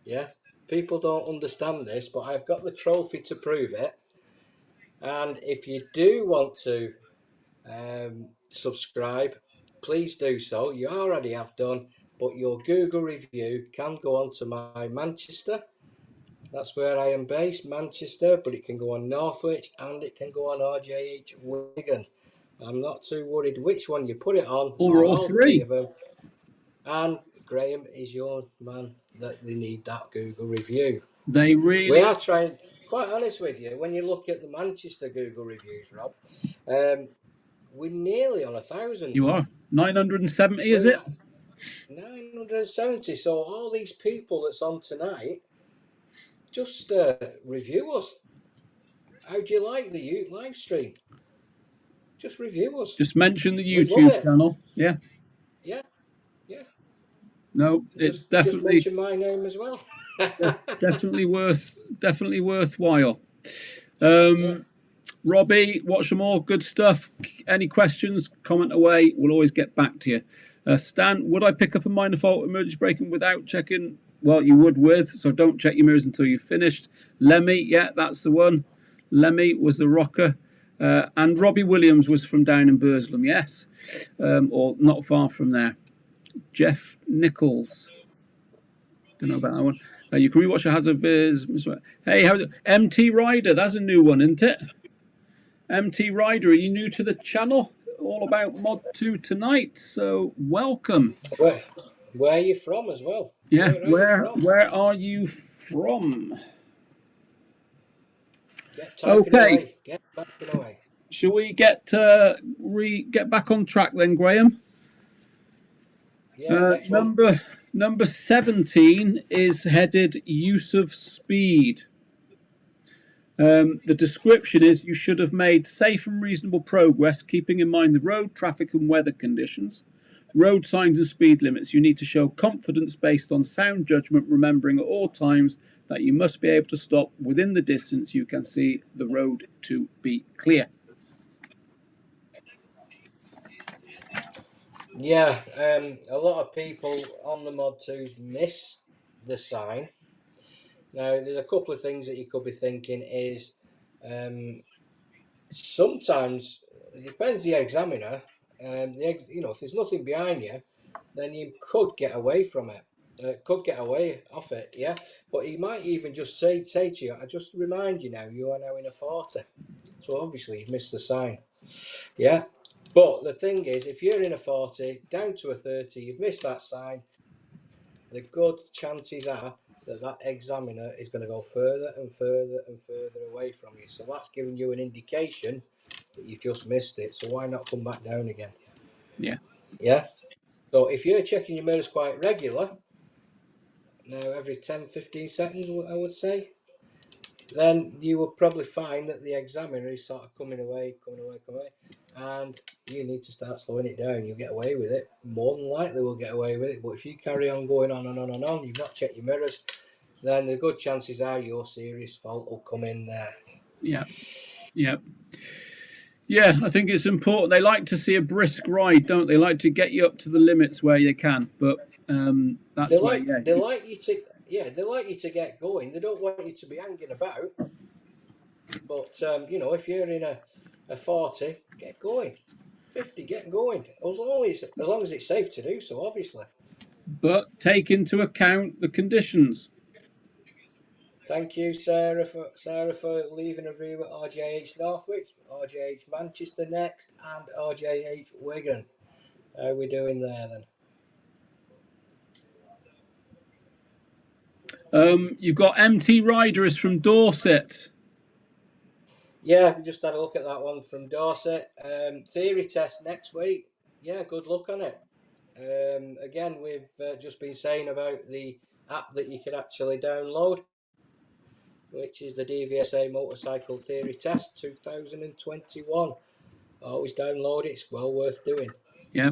Yeah, people don't understand this, but I've got the trophy to prove it. And if you do want to subscribe, please do so. You already have done, but your Google review can go on to my Manchester. That's where I am based, Manchester, but it can go on Northwich and it can go on RJH Wigan. I'm not too worried which one you put it on, or all three of them. And Graham is your man that they need that Google review. They really. We are trying, quite honest with you, when you look at the Manchester Google reviews, Rob, we're nearly on 1,000. You are 970, is We're it? at 970. So all these people that's on tonight, just review us. How do you like the live stream? Just review us. Just mention the We'd love YouTube it. channel. Yeah. Yeah, yeah. No, it's Just definitely mention my name as well. definitely worthwhile. Yeah. Robbie, watch some more good stuff. Any questions, comment away. We'll always get back to you. Stan, would I pick up a minor fault emergency braking without checking? Well, you would with, so don't check your mirrors until you've finished. Lemmy, yeah, that's the one. Lemmy was the rocker. And Robbie Williams was from down in Burslem, yes. Or not far from there. Jeff Nichols. Don't know about that one. You can rewatch a Hazard Viz. Hey, MT Rider, that's a new one, isn't it? MT Rider, are you new to the channel? All about Mod 2 tonight, so welcome. Where are you from as well? Yeah, Where are you from? where are you from? Get typing Okay. away. Get typing away. Shall we get back on track then, Graham? Yeah, next one. Number 17 is headed use of speed. The description is you should have made safe and reasonable progress, keeping in mind the road, traffic and weather conditions, road signs and speed limits. You need to show confidence based on sound judgment, remembering at all times that you must be able to stop within the distance you can see the road to be clear. Yeah, a lot of people on the Mod 2s miss the sign. Now, there's a couple of things that you could be thinking is sometimes, it depends the examiner, if there's nothing behind you, then you could get away from it. Could get away off it, yeah. But he might even just say to you, I just remind you now, you are now in a 40. So obviously you've missed the sign. Yeah. But the thing is, if you're in a 40, down to a 30, you've missed that sign, the good chances are that examiner is going to go further and further and further away from you. So that's giving you an indication that you've just missed it. So why not come back down again? Yeah. Yeah. So if you're checking your mirrors quite regular, now every 10, 15 seconds, I would say, then you will probably find that the examiner is sort of coming away, and you need to start slowing it down. You'll get away with it. More than likely we'll get away with it. But if you carry on going on and on and on, you've not checked your mirrors, then the good chances are your serious fault will come in there. Yeah. Yeah. Yeah, I think it's important. They like to see a brisk ride, don't they? Like to get you up to the limits where you can. But that's they where, like they like you to get going. They don't want you to be hanging about. But if you're in a 40, get going. 50, get going. As long as it's safe to do so, obviously. But take into account the conditions. Thank you, Sarah, for leaving a review at RJH Northwich, RJH Manchester next, and RJH Wigan. How are we doing there then? You've got MT Rider is from Dorset. Yeah, we just had a look at that one from Dorset. Theory test next week. Yeah, good luck on it. Again, we've just been saying about the app that you can actually download, which is the DVSA Motorcycle Theory Test 2021. Always download it, it's well worth doing. Yeah.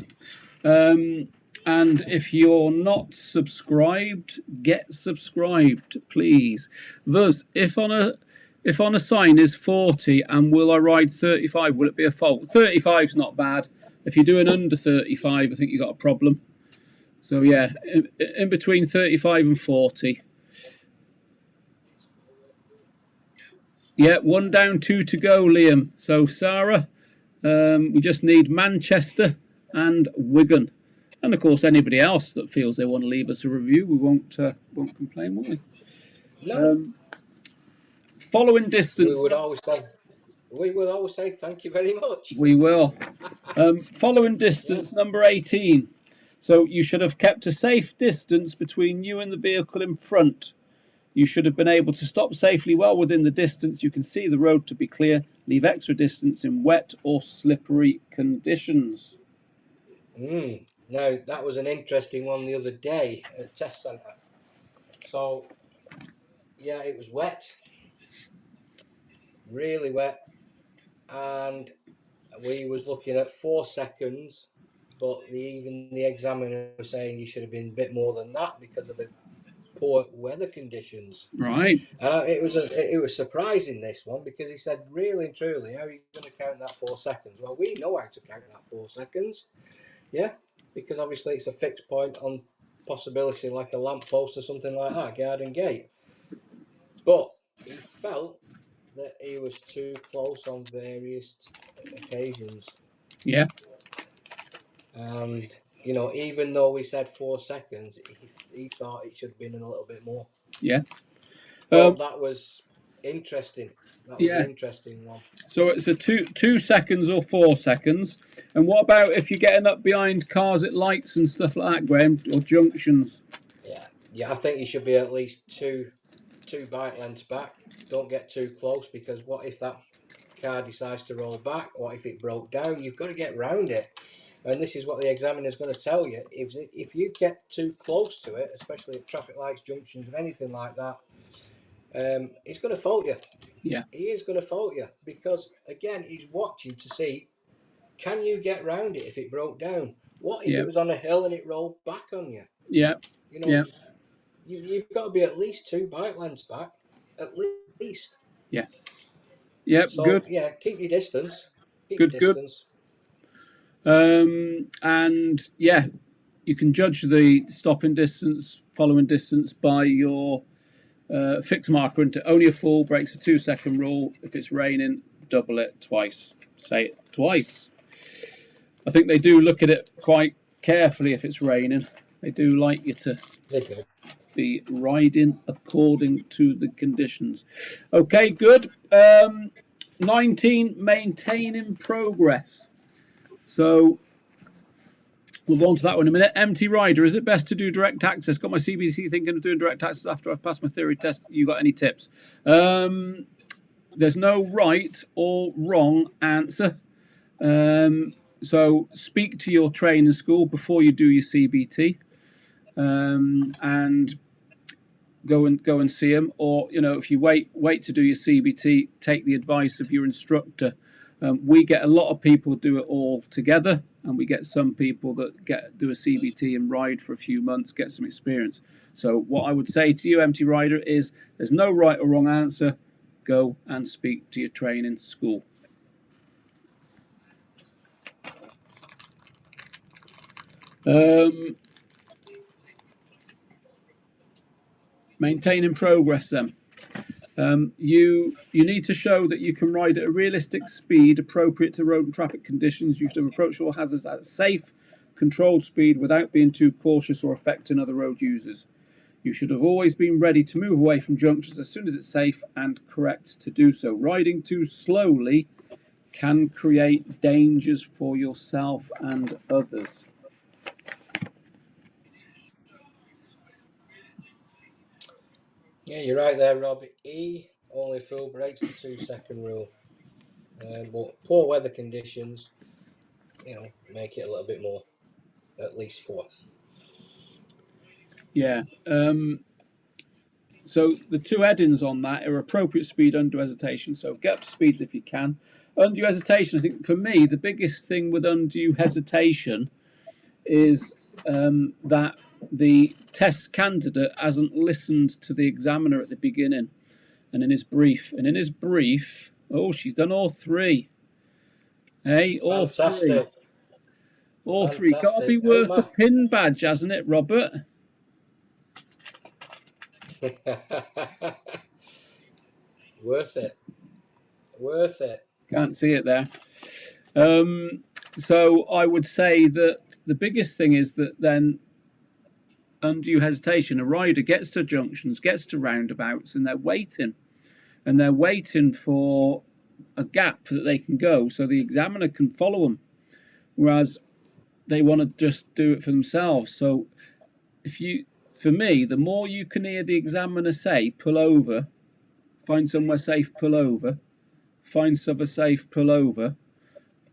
And if you're not subscribed, get subscribed, please. Thus, if on a sign is 40 and will I ride 35, will it be a fault? 35's not bad. If you're doing under 35, I think you've got a problem. So yeah, in between 35 and 40. Yeah, 1 down, 2 to go, Liam. So Sarah, we just need Manchester and Wigan. And of course, anybody else that feels they want to leave us a review, we won't complain, will we? No. Following distance. We will always say thank you very much. We will. Following distance, number 18. So you should have kept a safe distance between you and the vehicle in front. You should have been able to stop safely well within the distance. You can see the road to be clear. Leave extra distance in wet or slippery conditions. Now, that was an interesting one the other day at test centre. So, yeah, it was wet, really wet, and we was looking at 4 seconds, but even the examiner was saying you should have been a bit more than that because of the poor weather conditions. Right. And it was surprising, this one, because he said, really and truly, how are you going to count that 4 seconds? Well, we know how to count that 4 seconds, yeah, because obviously it's a fixed point on possibility like a lamp post or something like that, garden gate. But he felt that he was too close on various occasions. Yeah. And, you know, even though we said 4 seconds, he thought it should have been a little bit more. Yeah. But that was interesting. That was Yeah. an interesting one. So it's a 2 seconds or 4 seconds. And what about if you're getting up behind cars at lights and stuff like that, Graham, or junctions? Yeah, I think you should be at least two bike lengths back. Don't get too close, because what if that car decides to roll back? What if it broke down? You've got to get round it. And this is what the examiner is going to tell you. If you get too close to it, especially at traffic lights, junctions, or anything like that, he's going to fault you. Yeah. He is going to fault you, because, again, he's watching to see, can you get round it if it broke down? What if it was on a hill and it rolled back on you? Yeah. You know, yeah. You've got to be at least 2 bike lengths back, at least. Yeah. Yeah. So, good. yeah, keep your distance. Good. And yeah, you can judge the stopping distance, following distance by your fixed marker into only a fool breaks a 2 second rule. If it's raining, double it twice. Say it twice. I think they do look at it quite carefully if it's raining. They do like you to be riding according to the conditions. Okay, good. 19, maintaining progress. So we'll go on to that one in a minute. Empty rider, is it best to do direct access? Got my CBT thinking of doing direct access after I've passed my theory test. You got any tips? There's no right or wrong answer. So speak to your training school before you do your CBT, and go and see them. Or, you know, if you wait to do your CBT, take the advice of your instructor. We get a lot of people do it all together, and we get some people that do a CBT and ride for a few months, get some experience. So what I would say to you, empty rider, is there's no right or wrong answer. Go and speak to your training school. Maintaining progress then. You need to show that you can ride at a realistic speed appropriate to road and traffic conditions. You should approach all hazards at a safe, controlled speed without being too cautious or affecting other road users. You should have always been ready to move away from junctions as soon as it's safe and correct to do so. Riding too slowly can create dangers for yourself and others. Yeah, you're right there, Rob. Only a fool breaks the 2 second rule. But poor weather conditions, you know, make it a little bit more, at least 4. Yeah. So the 2 headings on that are appropriate speed, undue hesitation. So get up to speeds if you can. Undue hesitation, I think for me, the biggest thing with undue hesitation is that the test candidate hasn't listened to the examiner at the beginning and in his brief. Oh, she's done all 3. Hey, all Fantastic. 3. All 3. Got to be worth a pin badge, hasn't it, Robert? Worth it. Can't see it there. So I would say that the biggest thing is that then undue hesitation, a rider gets to junctions, gets to roundabouts, and they're waiting for a gap that they can go so the examiner can follow them, whereas they want to just do it for themselves. So if you for me, the more you can hear the examiner say, pull over, find somewhere safe, pull over, find somewhere safe, pull over,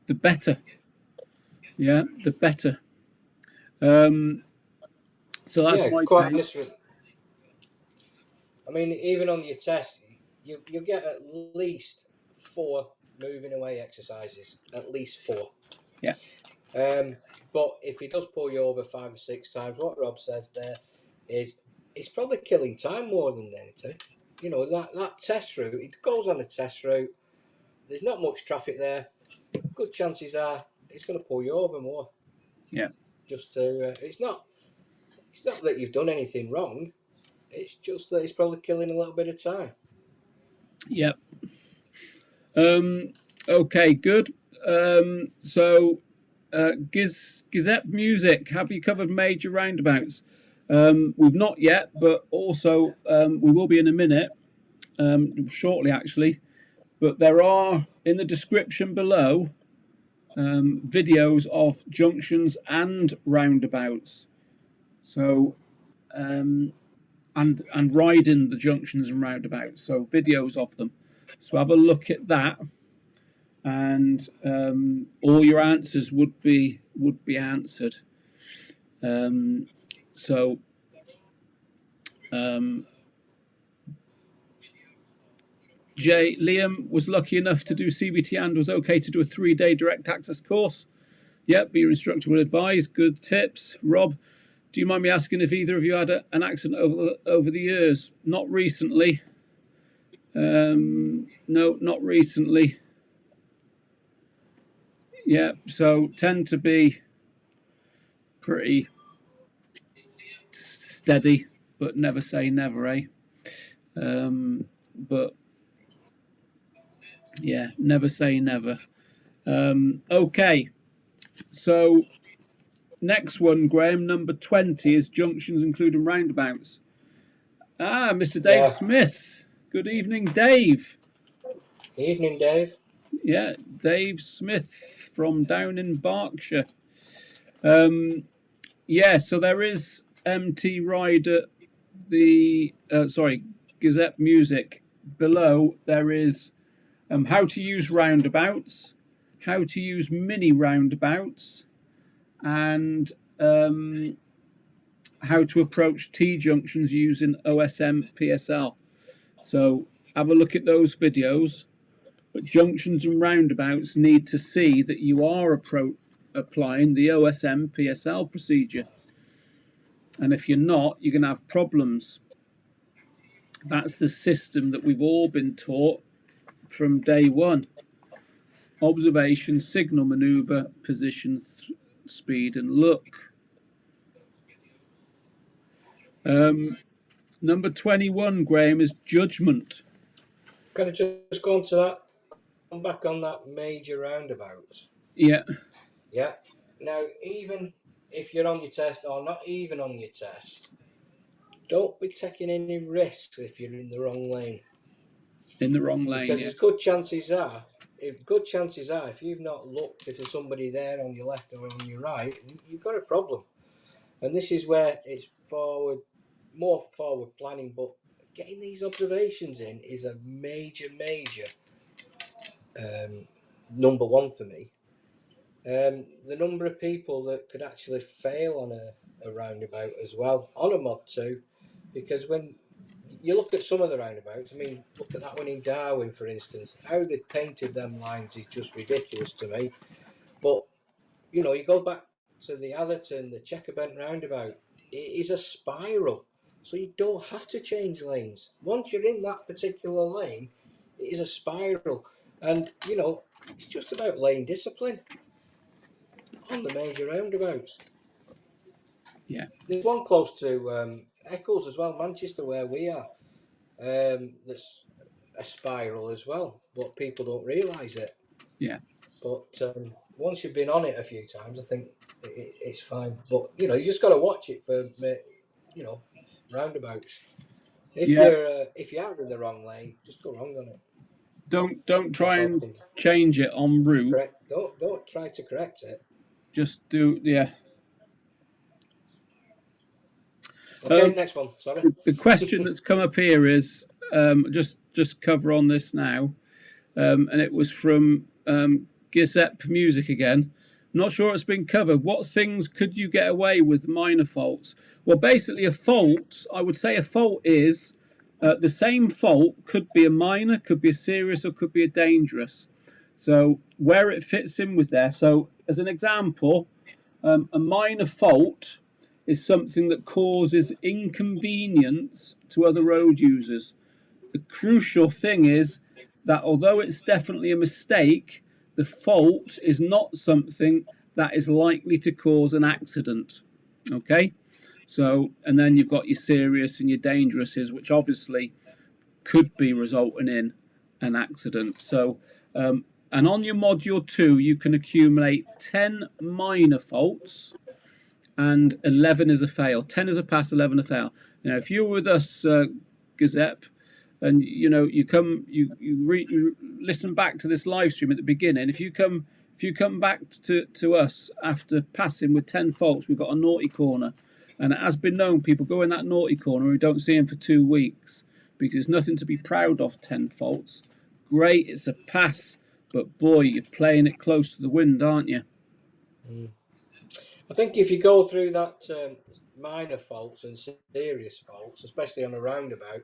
the better. Yeah, the better. So that's Yeah, my quite take. honest with. I mean, even on your test, you get at least 4 moving away exercises. At least 4. Yeah. But if he does pull you over 5 or 6 times, what Rob says there is it's probably killing time more than anything. You know, that test route, it goes on a test route. There's not much traffic there. Good chances are it's going to pull you over more. Yeah. Just to, it's not that you've done anything wrong. It's just that it's probably killing a little bit of time. Yep. Okay, good. So, Gazette Music, have you covered major roundabouts? We've not yet, but also we will be in a minute, shortly actually. But there are in the description below videos of junctions and roundabouts. So, and riding the junctions and roundabouts. So videos of them. So have a look at that, and all your answers would be answered. So Liam was lucky enough to do CBT and was okay to do a 3-day direct access course. Yep, but your instructor will advise. Good tips. Rob, do you mind me asking if either of you had an accident over the years? Not recently. No, not recently. Yeah, so tend to be pretty steady, but never say never, eh? But yeah, never say never. Okay, so next one, Graham, number 20 is junctions including roundabouts. Ah, Mr. Dave Yeah. Smith. Good evening, Dave. Evening, Dave. Yeah, Dave Smith from down in Berkshire. Yeah, so there is MT Rider, the Gazette Music. Below there is how to use roundabouts, how to use mini roundabouts, and how to approach T-junctions using OSM PSL. So have a look at those videos. But junctions and roundabouts need to see that you are applying the OSM PSL procedure. And if you're not, you're going to have problems. That's the system that we've all been taught from day one. Observation, signal maneuver, position, speed, and look. Number 21, Graham, is judgment. Can I just go on to that? Come back on that major roundabouts. Yeah. Yeah. Now, even if you're on your test or not even on your test, don't be taking any risks if you're in the wrong lane. In the wrong lane, because yeah. there's good chances are, if you've not looked, if there's somebody there on your left or on your right, you've got a problem. And this is where it's more forward planning, but getting these observations in is a major number one for me. The number of people that could actually fail on a roundabout as well, on a Mod 2, because when you look at some of the roundabouts, I mean, look at that one in Darwin, for instance. How they've painted them lines is just ridiculous to me. But, you know, you go back to the Atherton, the Checkerbent roundabout, it is a spiral. So you don't have to change lanes. Once you're in that particular lane, it is a spiral. And, you know, it's just about lane discipline on the major roundabouts. Yeah. There's one close to Eccles as well, Manchester, where we are. That's a spiral as well, but people don't realise it. Yeah. But once you've been on it a few times, I think it's fine. But you know, you just got to watch it for roundabouts. If you are in the wrong lane, just go wrong on it. Don't try and change it en route. Correct. Don't try to correct it. Just do, yeah. Okay, next one. Sorry. The question that's come up here is just cover on this now, and it was from Giuseppe Music again. Not sure it's been covered. What things could you get away with minor faults? Well, basically, a fault, I would say a fault is the same fault could be a minor, could be a serious, or could be a dangerous. So, where it fits in with there. So, as an example, a minor fault is something that causes inconvenience to other road users. The crucial thing is that although it's definitely a mistake, the fault is not something that is likely to cause an accident. Okay? So, and then you've got your serious and your dangerouses, which obviously could be resulting in an accident. So, and on your module 2, you can accumulate 10 minor faults and 11 is a fail. 10 is a pass, 11 a fail. You know, if you're with us, Giuseppe, and you know you listen back to this live stream at the beginning, if you come back to us after passing with 10 faults, we've got a naughty corner, and it has been known people go in that naughty corner and we don't see them for 2 weeks because there's nothing to be proud of. 10 faults, great, it's a pass, but boy, you're playing it close to the wind, aren't you? I think if you go through that minor faults and serious faults, especially on a roundabout,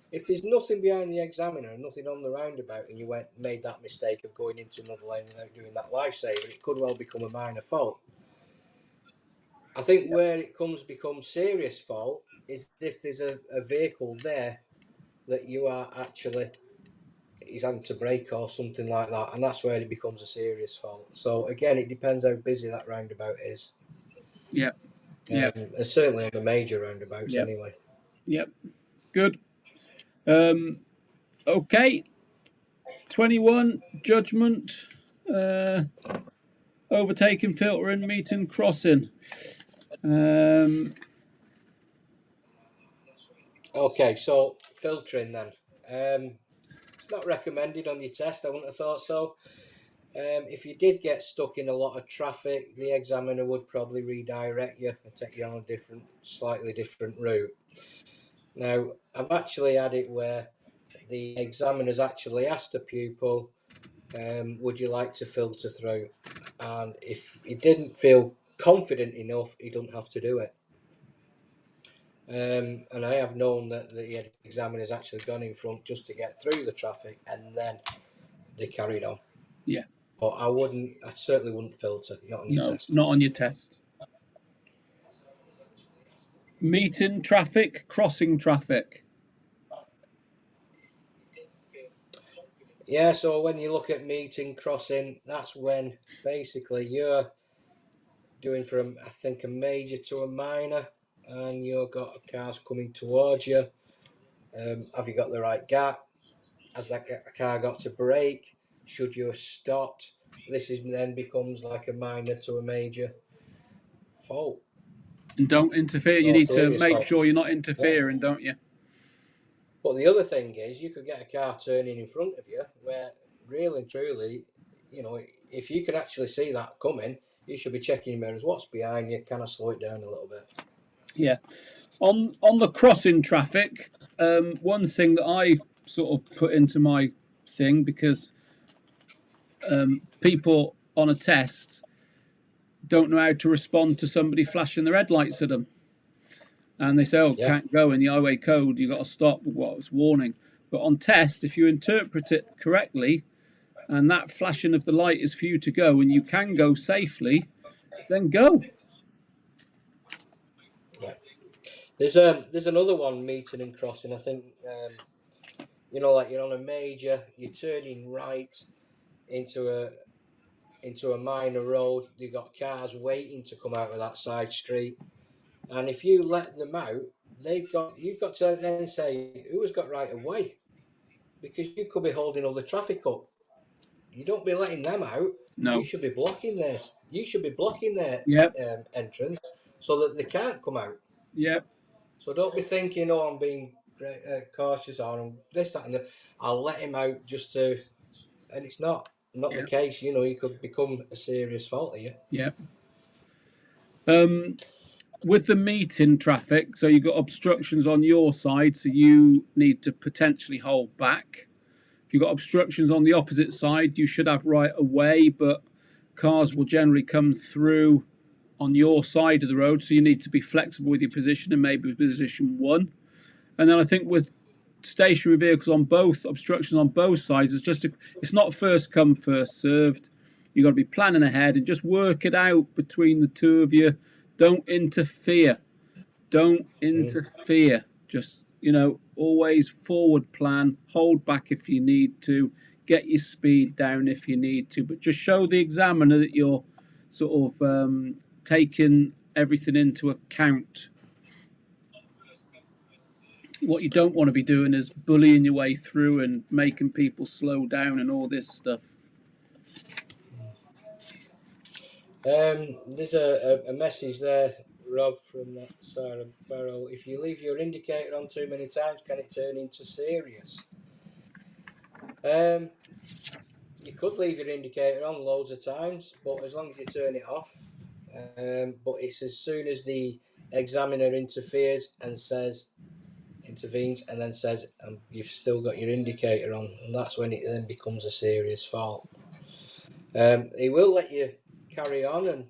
if there's nothing behind the examiner and nothing on the roundabout, and you made that mistake of going into another lane without doing that lifesaver, it could well become a minor fault. I think where it becomes serious fault is if there's a vehicle there that you are actually is having to brake or something like that, and that's where it becomes a serious fault. So again, it depends how busy that roundabout is. Yep. Yep. And certainly on the major roundabouts, Yep. anyway. Yep. Good. Okay. 21, judgment, overtaking, filtering, meeting, crossing. Okay, so filtering then. It's not recommended on your test, I wouldn't have thought so. If you did get stuck in a lot of traffic, the examiner would probably redirect you and take you on a slightly different route. Now, I've actually had it where the examiner's actually asked the pupil, would you like to filter through? And if he didn't feel confident enough, he doesn't have to do it. And I have known that the examiner's actually gone in front just to get through the traffic, and then they carried on. Yeah. But I certainly wouldn't filter, not on your test. Not on your test. Meeting traffic, crossing traffic. Yeah, so when you look at meeting, crossing, that's when basically you're doing from, I think, a major to a minor, and you've got cars coming towards you. Have you got the right gap? Has that car got to brake? Should you have stopped? This then becomes like a minor to a major fault. And don't interfere. You need to make sure you're not interfering, don't you? But the other thing is, you could get a car turning in front of you where, really and truly, you know, if you can actually see that coming, you should be checking your mirrors. What's behind you? Kind of slow it down a little bit. Yeah. On the crossing traffic, one thing that I sort of put into my thing, because people on a test don't know how to respond to somebody flashing their headlights at them. And they say, oh, can't go in the highway code, you've got to stop, what's warning. But on test, if you interpret it correctly, and that flashing of the light is for you to go, and you can go safely, then go. Yeah. There's another one, meeting and crossing. I think, you know, like you're on a major, you're turning right into a minor road. You've got cars waiting to come out of that side street, and if you let them out, you've got to then say who has got right of way, because you could be holding all the traffic up. You don't be letting them out. No. You should be blocking this. You should be blocking their entrance so that they can't come out. Yep. So don't be thinking, oh, I'm being cautious, or I'm this, that, and that. I'll let him out just to, and it's not the case. You know, he could become a serious fault here. Yep. with the meeting traffic, so you've got obstructions on your side, so you need to potentially hold back. If you've got obstructions on the opposite side, you should have right of way, but cars will generally come through on your side of the road, so you need to be flexible with your position and maybe position one. And then I think with stationary vehicles on both, obstructions on both sides, it's not first come, first served. You've got to be planning ahead and just work it out between the two of you. Don't interfere. Don't interfere. Just, always forward plan, hold back if you need to, get your speed down if you need to, but just show the examiner that you're sort of taking everything into account. What you don't want to be doing is bullying your way through and making people slow down and all this stuff. There's a message there, Rob, from that Sarah Barrow. If you leave your indicator on too many times, can it turn into serious? You could leave your indicator on loads of times, but as long as you turn it off. But it's as soon as the examiner intervenes and then says, you've still got your indicator on, and that's when it then becomes a serious fault. He will let you carry on, and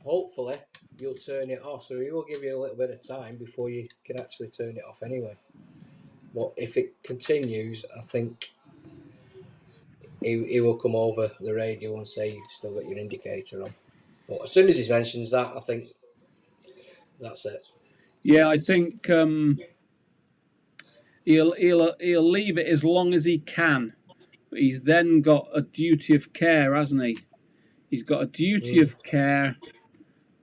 hopefully you'll turn it off, so he will give you a little bit of time before you can actually turn it off anyway. But if it continues, I think he will come over the radio and say you've still got your indicator on. But as soon as he mentions that, I think that's it. Yeah, I think he'll leave it as long as he can, but he's then got a duty of care, hasn't he? He's got a duty of care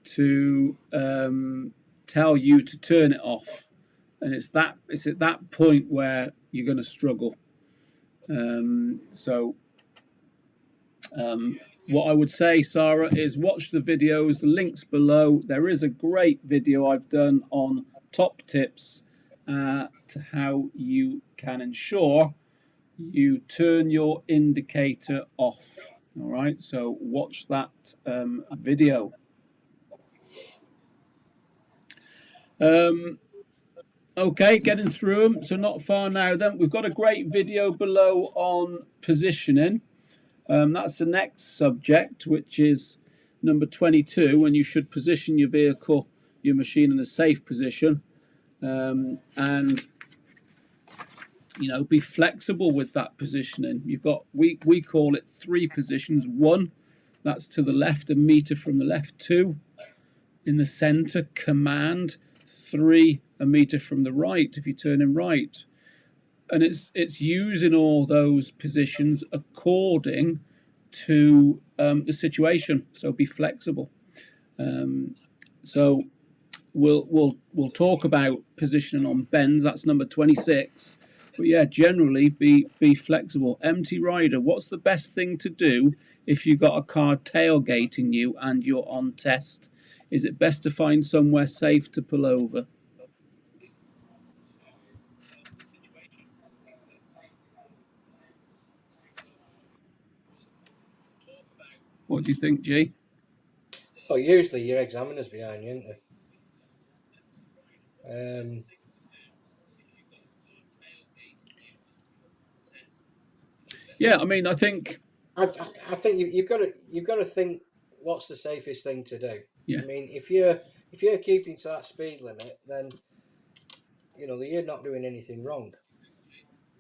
to tell you to turn it off, and it's at that point where you're going to struggle. What I would say, Sarah, is watch the videos, the links below. There is a great video I've done on top tips to how you can ensure you turn your indicator off. All right, so watch that video. Okay, getting through them, so not far now then. We've got a great video below on positioning. That's the next subject, which is number 22, when you should position your vehicle, your machine in a safe position, and be flexible with that positioning. You've got we call it 3 positions. 1, that's to the left, a meter from the left. 2, in the center, command. 3, a meter from the right if you're turning right. And it's using all those positions according to the situation. So be flexible. So we'll talk about positioning on bends. That's number 26. But yeah, generally be flexible. Empty rider. What's the best thing to do if you've got a car tailgating you and you're on test? Is it best to find somewhere safe to pull over? What do you think, G? Well, usually your examiner's behind you, isn't there? Yeah, I mean, I think you've got to think what's the safest thing to do. Yeah. I mean, if you're keeping to that speed limit, then you're not doing anything wrong.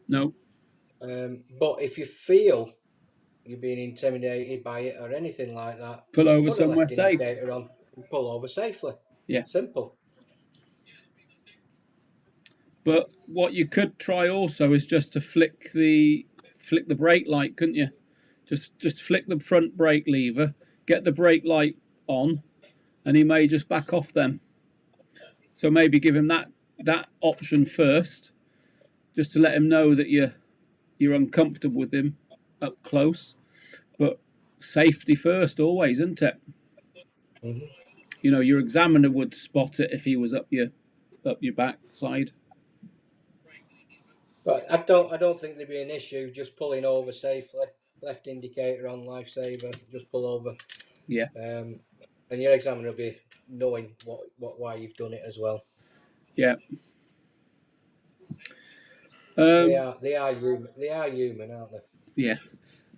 No. But if you feel you're being intimidated by it or anything like that, Pull over put somewhere a left safe. indicator on and pull over safely. Yeah. Simple. But what you could try also is just to flick the brake light, couldn't you? Just flick the front brake lever, get the brake light on, and he may just back off then. So maybe give him that option first, just to let him know that you're uncomfortable with him up close. But safety first always, isn't it? Mm-hmm. Your examiner would spot it if he was up your backside. But I don't think there'd be an issue just pulling over safely. Left indicator on, lifesaver, just pull over. Yeah. And your examiner will be knowing why you've done it as well. Yeah. They are human, aren't they? Yeah.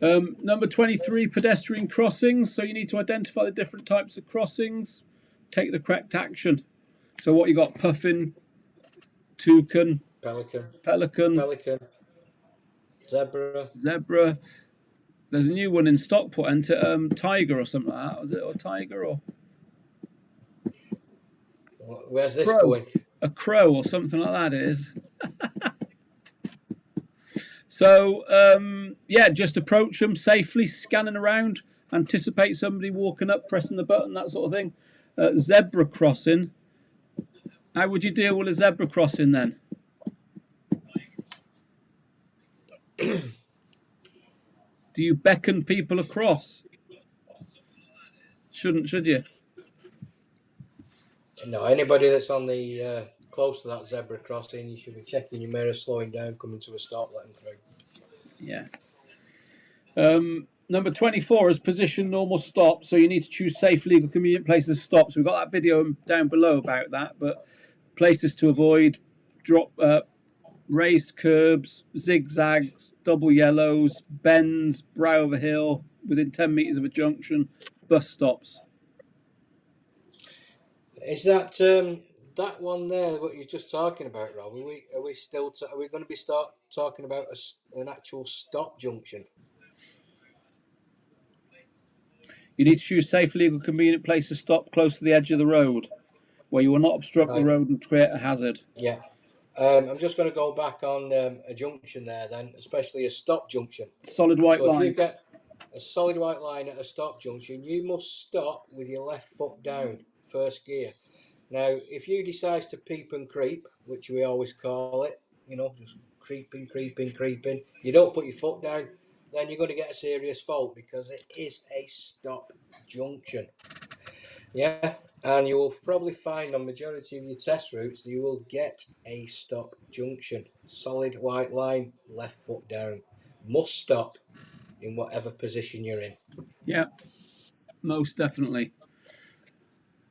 Number 23, pedestrian crossings. So you need to identify the different types of crossings, take the correct action. So what you got? Puffin, toucan, pelican, zebra. zebra. There's a new one in Stockport, and tiger or something like that. Was it or tiger or Where's this crow? going? A crow or something like that. It is. So yeah, just approach them safely, scanning around, anticipate somebody walking up, pressing the button, that sort of thing. Zebra crossing. How would you deal with a zebra crossing then? Do you beckon people across? Should you? No, anybody that's on the close to that zebra crossing, you should be checking your mirror, slowing down, coming to a stop, letting through. Yeah. Number 24 is position normal stop. So you need to choose safe, legal, convenient places to stop. So we've got that video down below about that. But places to avoid, raised curbs, zigzags, double yellows, bends, brow of a hill, within 10 metres of a junction, bus stops. Is that that one there? What you're just talking about, Rob? Are we still? Are we going to be talking about an actual stop junction? You need to choose safe, legal, convenient place to stop close to the edge of the road, where you will not obstruct the road and create a hazard. Yeah. I'm just going to go back on a junction there then, especially a stop junction. Solid white So line. if you get a solid white line at a stop junction, you must stop with your left foot down, first gear. Now, if you decide to peep and creep, which we always call it, just creeping, you don't put your foot down, then you're going to get a serious fault because it is a stop junction. Yeah, and you will probably find on majority of your test routes that you will get a stop junction. Solid white line, left foot down. Must stop in whatever position you're in. Yeah, most definitely.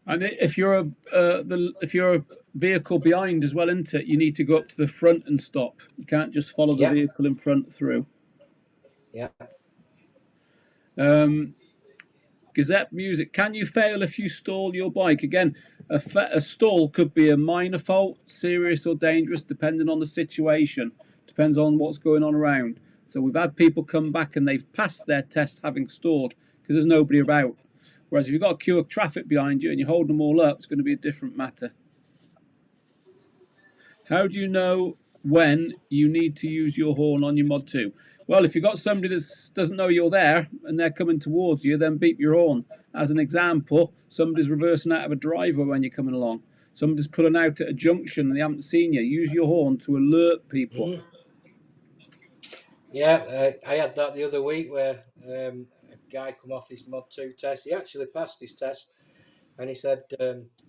And if you're a vehicle behind as well, isn't it? You need to go up to the front and stop. You can't just follow the vehicle in front through. Yeah. Gazette music. Can you fail if you stall your bike? Again, a stall could be a minor fault, serious or dangerous, depending on the situation. Depends on what's going on around. So we've had people come back and they've passed their test having stalled because there's nobody about. Whereas if you've got a queue of traffic behind you and you hold them all up, it's going to be a different matter. How do you know when you need to use your horn on your Mod 2? Well, if you've got somebody that doesn't know you're there and they're coming towards you, then beep your horn. As an example, somebody's reversing out of a driveway when you're coming along. Somebody's pulling out at a junction and they haven't seen you. Use your horn to alert people. Mm-hmm. Yeah, I had that the other week where a guy come off his Mod 2 test. He actually passed his test, and he said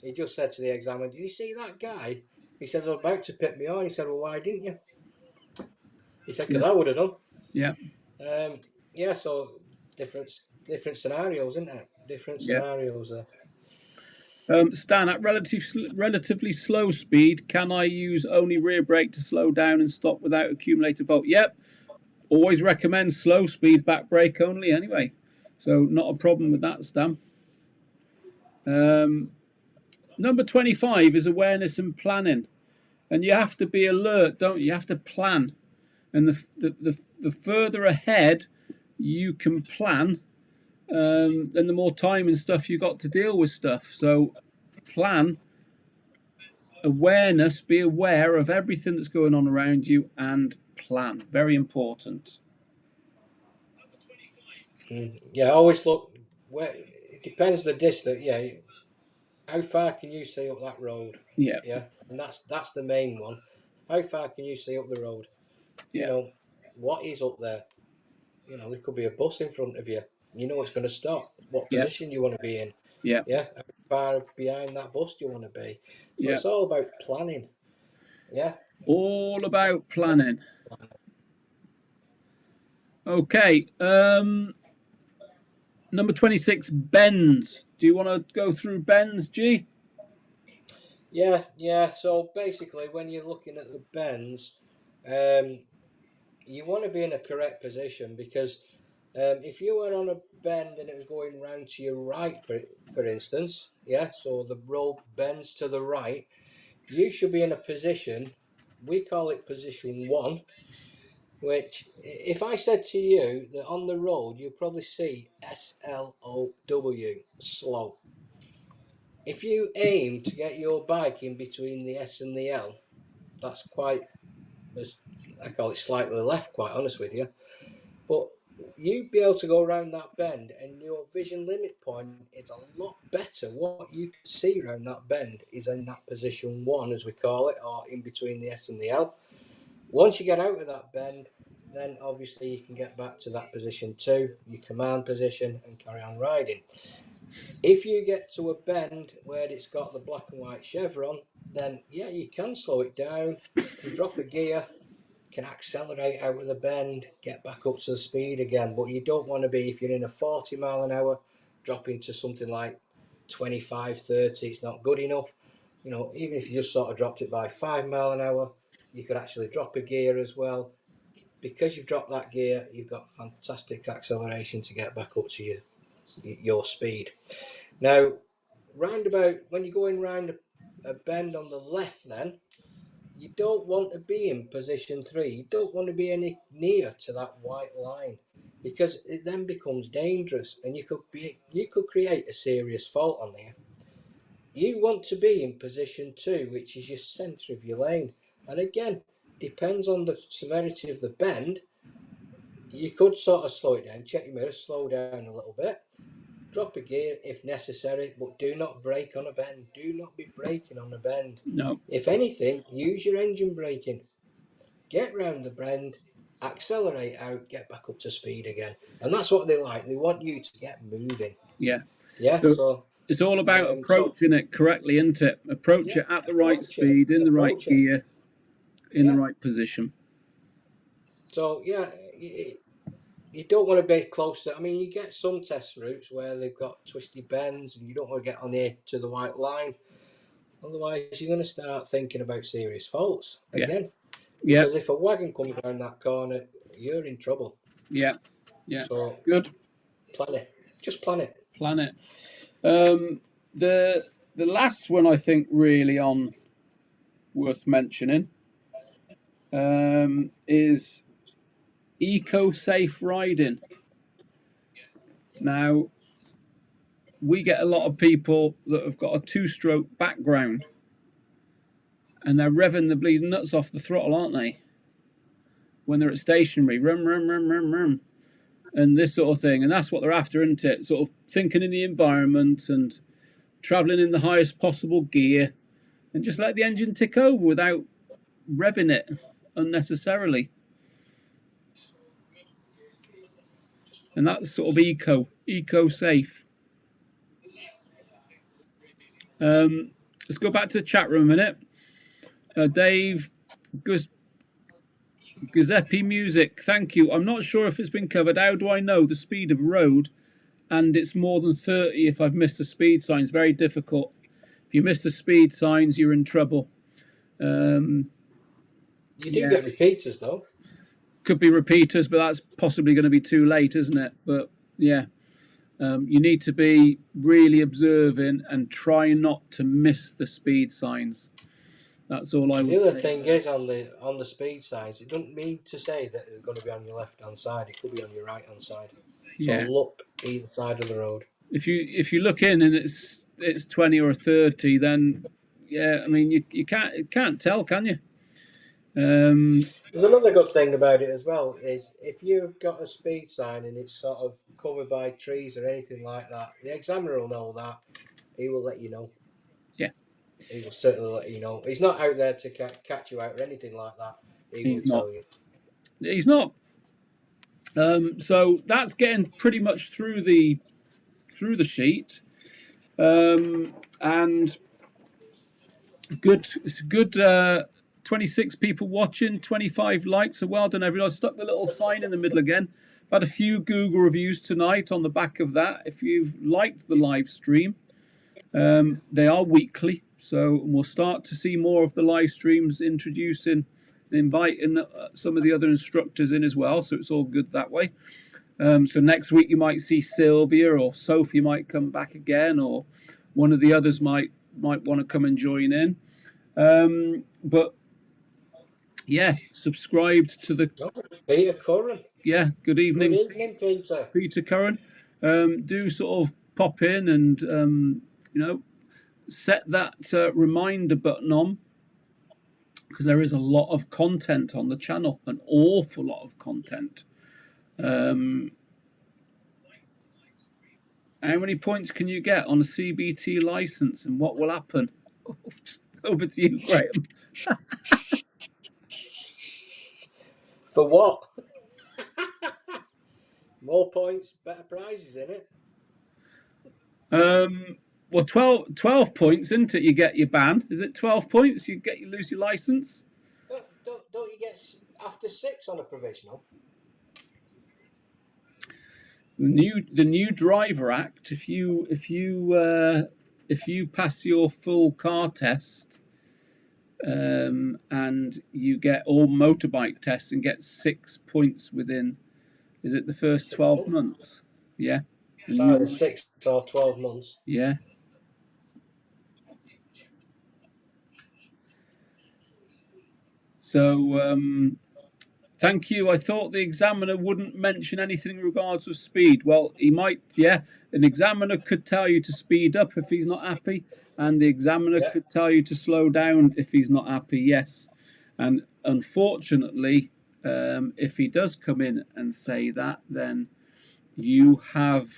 he just said to the examiner, "Did you see that guy?" He said, "I was about to pit me on." He said, "Well, why didn't you?" He said, "Because I would have done." Yeah. Yeah. So different scenarios, isn't it? Different scenarios there. Stan, at relatively slow speed, can I use only rear brake to slow down and stop without accumulated volt? Yep. Always recommend slow speed back brake only anyway. So not a problem with that, Stan. Number 25 is awareness and planning. And you have to be alert, don't you? You have to plan. And the further ahead you can plan, then the more time and stuff you got to deal with stuff. So plan, awareness, be aware of everything that's going on around you and plan. Very important. Yeah, always look where it depends the distance. Yeah, how far can you see up that road? Yeah. Yeah, and that's the main one. How far can you see up the road? Yeah. What is up there? There could be a bus in front of you. It's going to stop. What position do you want to be in? Yeah. Yeah, how far behind that bus do you want to be? So Yeah. it's all about planning. Yeah. All about planning. Okay. Number 26, bends. Do you want to go through bends, G? Yeah. So basically, when you're looking at the bends, you want to be in a correct position because if you were on a bend and it was going round to your right, for instance, yeah, so the road bends to the right, you should be in a position, we call it position 1, which if I said to you that on the road you'll probably see SLOW, slow. If you aim to get your bike in between the S and the L, that's quite, I call it slightly left, quite honest with you. But you'd be able to go around that bend and your vision limit point is a lot better. What you can see around that bend is in that position 1, as we call it, or in between the S and the L. Once you get out of that bend, then obviously you can get back to that position 2, your command position, and carry on riding. If you get to a bend where it's got the black and white chevron, then yeah, you can slow it down, can drop a gear, can accelerate out of the bend, get back up to the speed again. But you don't want to be, if you're in a 40 mile an hour, dropping to something like 25, 30, it's not good enough. You know, even if you just sort of dropped it by 5 mile an hour, you could actually drop a gear as well. Because you've dropped that gear, you've got fantastic acceleration to get back up to your speed. Now, roundabout, when you're going round a bend on the left, then you don't want to be in position 3. You don't want to be any near to that white line because it then becomes dangerous and you could create a serious fault on there. You want to be in position 2, which is your centre of your lane. And again, depends on the severity of the bend. You could sort of slow it down, check your mirrors, slow down a little bit, drop a gear if necessary, but do not brake on a bend. Do not be braking on a bend. No. If anything, use your engine braking. Get round the bend, accelerate out, get back up to speed again. And that's what they like. They want you to get moving. Yeah. Yeah, So it's all about approaching it correctly, isn't it? Approach it at the right speed, in the right gear, in the right position. So, yeah, you don't want to be close to, I mean, you get some test routes where they've got twisty bends and you don't want to get on here to the white line. Otherwise, you're going to start thinking about serious faults again. Yeah. Because if a wagon comes around that corner, you're in trouble. Yeah. So, good. Plan it. Just plan it. Plan it. The last one I think really on worth mentioning is eco-safe riding. Now, we get a lot of people that have got a 2-stroke background and they're revving the bleeding nuts off the throttle, aren't they? When they're at stationary, rum, and this sort of thing. And that's what they're after, isn't it? Sort of thinking in the environment and travelling in the highest possible gear and just let the engine tick over without revving it unnecessarily. And that's sort of eco-safe. Let's go back to the chat room a minute. Dave Giuseppe Music, thank you. I'm not sure if it's been covered. How do I know the speed of road? And it's more than 30 if I've missed the speed signs. Very difficult. If you miss the speed signs, you're in trouble. You do get repeaters, though. Could be repeaters, but that's possibly going to be too late, isn't it? But yeah, you need to be really observing and try not to miss the speed signs. That's all I would say. The other thing is on the speed signs, it doesn't mean to say that it's going to be on your left hand side. It could be on your right hand side. So look either side of the road. If you look in and it's 20 or 30, then yeah, I mean you can't tell, can you? There's another good thing about it as well is if you've got a speed sign and it's sort of covered by trees or anything like that, the examiner will know that. He will let you know. Yeah. He will certainly let you know. He's not out there to catch you out or anything like that. He will tell you. He's not. So that's getting pretty much through the sheet, and it's good. 26 people watching, 25 likes. So well done, everyone. I stuck the little sign in the middle again. had a few Google reviews tonight on the back of that. If you've liked the live stream, they are weekly, so we'll start to see more of the live streams introducing and inviting some of the other instructors in as well, so it's all good that way. So next week you might see Sylvia or Sophie might come back again, or one of the others might want to come and join in. But yeah, subscribed to the Peter Curran. Yeah, good evening. Good evening, Peter. Peter Curran. Do sort of pop in and set that reminder button on, because there is a lot of content on the channel, an awful lot of content. How many points can you get on a CBT license, and what will happen? Over to you, Graham. For what? More points, better prizes, isn't it? Well, 12 points, isn't it? You get your ban. Is it 12 points? You lose your license. Don't you get after 6 on a provisional? The new Driver Act. If you pass your full car test, and you get all motorbike tests and get 6 points within, is it the first 12 months? Yeah. It's either 6 or 12 months. Yeah. So thank you. I thought the examiner wouldn't mention anything in regards of speed. Well, he might. Yeah, an examiner could tell you to speed up if he's not happy, and the examiner could tell you to slow down if he's not happy. Yes, and unfortunately, if he does come in and say that, then you have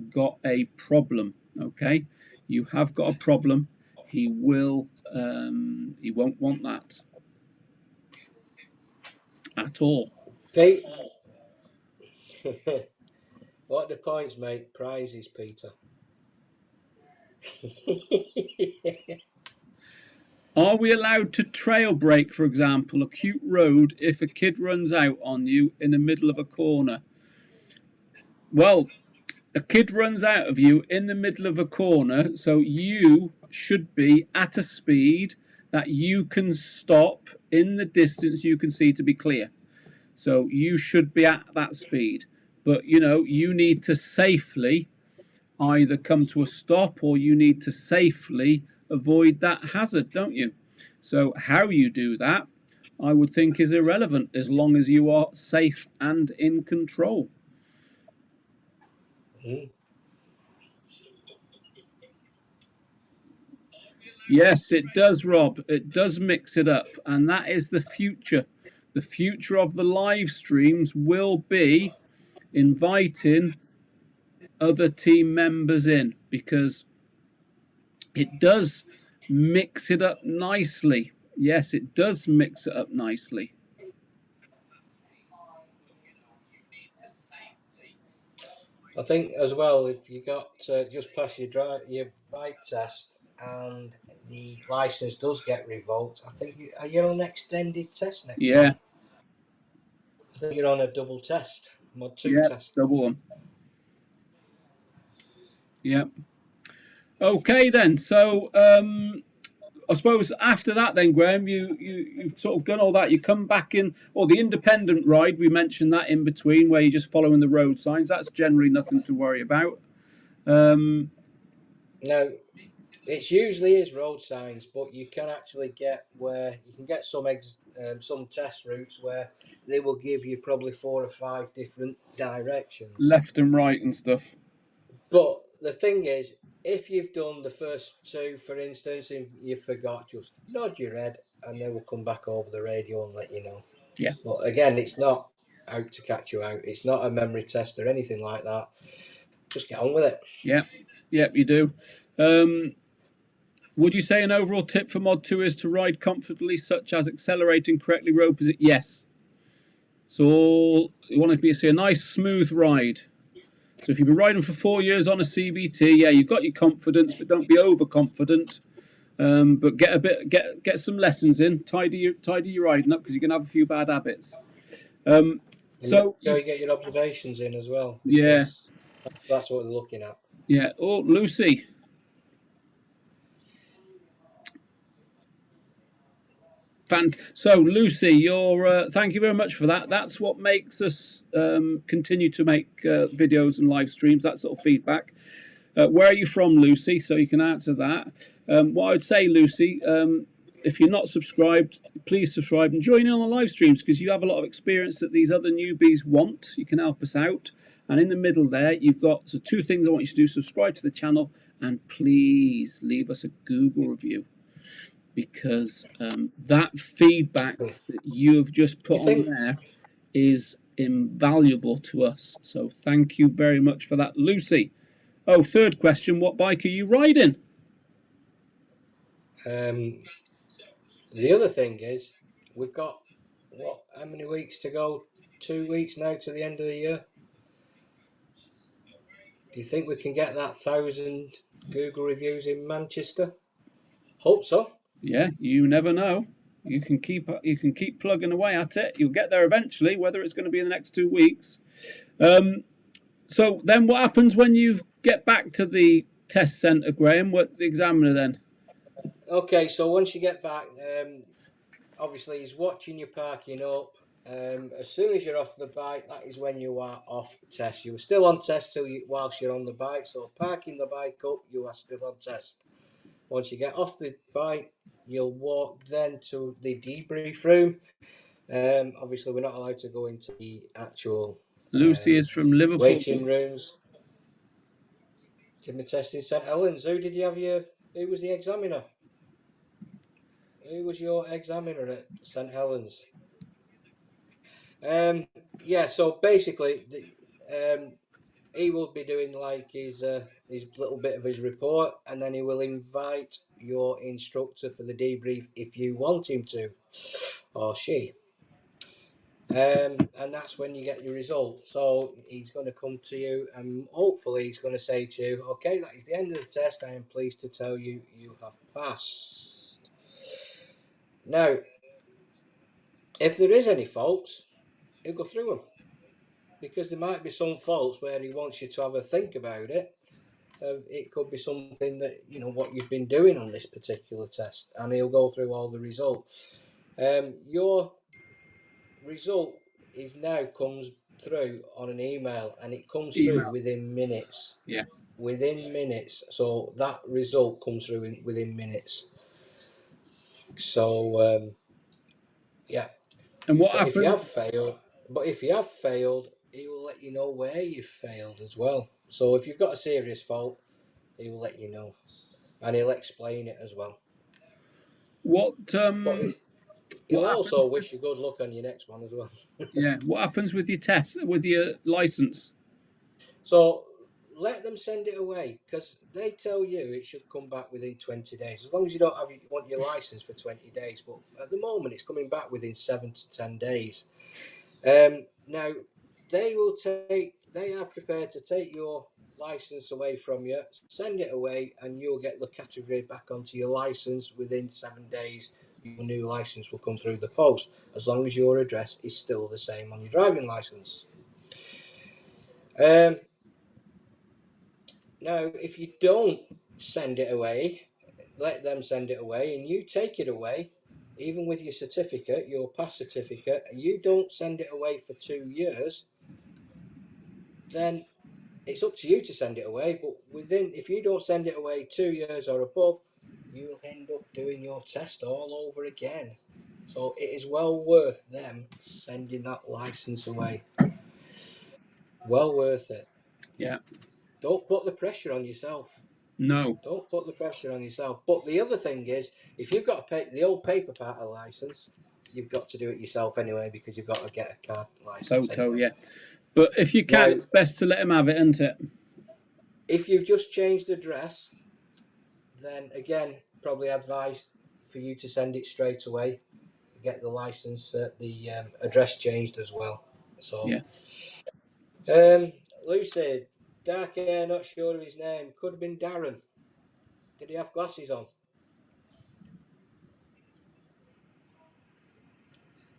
got a problem. Okay, you have got a problem. He will. He won't want that at all. Pete, what the points make prizes, Peter? Are we allowed to trail brake, for example, a cute road if a kid runs out on you in the middle of a corner? Well, a kid runs out of you in the middle of a corner, so you should be at a speed that you can stop in the distance you can see to be clear. So you should be at that speed. But, you need to safely either come to a stop, or you need to safely avoid that hazard, don't you? So how you do that, I would think, is irrelevant as long as you are safe and in control. Yes, it does, Rob. It does mix it up, and that is the future. The future of the live streams will be inviting other team members in, because it does mix it up nicely. Yes, it does mix it up nicely. I think as well, if you got just pass your bike test and the license does get revoked, I think you're on an extended test next time. I think you're on a double test, mod 2 test. Double one. Yep. Okay then. So I suppose after that then, Graham, you've sort of done all that. You come back in, or the independent ride, we mentioned that in between, where you're just following the road signs. That's generally nothing to worry about. No, it usually is road signs, but you can actually get where you can get some test routes where they will give you probably 4 or 5 different directions, left and right and stuff. But the thing is, if you've done the first 2, for instance, and you forgot, just nod your head and they will come back over the radio and let you know. Yeah. But again, it's not out to catch you out. It's not a memory test or anything like that. Just get on with it. Yeah. Yep, you do. Would you say an overall tip for Mod 2 is to ride comfortably, such as accelerating correctly, road position? Yes. So you want it to be a nice, smooth ride. So if you've been riding for 4 years on a CBT, yeah, you've got your confidence, but don't be overconfident. But get some lessons in. Tidy your riding up, because you can have a few bad habits. So Make sure you get your observations in as well, yeah, because that's what they're looking at. yeah. Oh, Lucy. So, Lucy, thank you very much for that. That's what makes us continue to make videos and live streams. That sort of feedback. Where are you from, Lucy? So you can answer that. What I would say, Lucy, if you're not subscribed, please subscribe and join in on the live streams because you have a lot of experience that these other newbies want. You can help us out. And in the middle there, you've got two things I want you to do: subscribe to the channel and please leave us a Google review, because that feedback that you have just put on there is invaluable to us. So thank you very much for that, Lucy. Oh, third question: what bike are you riding? The other thing is, we've got how many weeks to go? 2 weeks now to the end of the year. Do you think we can get that 1,000 Google reviews in Manchester? Hope so. Yeah, you never know. You can keep plugging away at it. You'll get there eventually, whether it's going to be in the next 2 weeks. So then, what happens when you get back to the test centre, Graham? What the examiner then? Okay, so once you get back, obviously he's watching you parking up. As soon as you're off the bike, that is when you are off test. You were still on test whilst you're on the bike, so parking the bike up, you are still on test. Once you get off the bike, you'll walk then to the debrief room. Obviously, we're not allowed to go into the actual Lucy is from Liverpool. waiting rooms. Did my test in St Helens. Who was the examiner? Who was your examiner at St Helens? Yeah, so basically, he will be doing like his little bit of his report, and then he will invite your instructor for the debrief if you want him to, or she. And that's when you get your result. So he's going to come to you, and hopefully he's going to say to you, "Okay, that is the end of the test. I am pleased to tell you you have passed." Now, if there is any faults, he'll go through them, because there might be some faults where he wants you to have a think about it. It could be something that, what you've been doing on this particular test, and he'll go through all the results. Your result comes through on an email, and it comes through within minutes. Yeah. Within minutes. So that result comes through within minutes. So yeah. And what But happens? if you have failed, he will let you know where you failed as well. So if you've got a serious fault, he will let you know, and he'll explain it as well. What But he'll what also happens? wish you good luck on your next one as well. Yeah. What happens with your test, with your license? So let them send it away, because they tell you it should come back within 20 days, as long as you don't want your license for 20 days. But at the moment, it's coming back within 7 to 10 days. Now, they are prepared to take your license away from you, send it away, and you'll get the category back onto your license within 7 days. Your new license will come through the post, as long as your address is still the same on your driving license. Now, if you don't send it away, let them send it away, and you take it away, even with your certificate, your pass certificate, and you don't send it away for 2 years, then it's up to you to send it away. But if you don't send it away 2 years or above, you will end up doing your test all over again. So it is well worth them sending that license away. Well worth it. Yeah. Don't put the pressure on yourself. No. Don't put the pressure on yourself. But the other thing is, if you've got the old paper part of the license, you've got to do it yourself anyway, because you've got to get a card license Photo. anyway. Yeah. But if you can, Now, it's best to let him have it, isn't it? if you've just changed address, then again, probably advise for you to send it straight away. Get the license, the address changed as well. So, Yeah. Lucy, dark hair, not sure of his name. Could have been Darren. Did he have glasses on?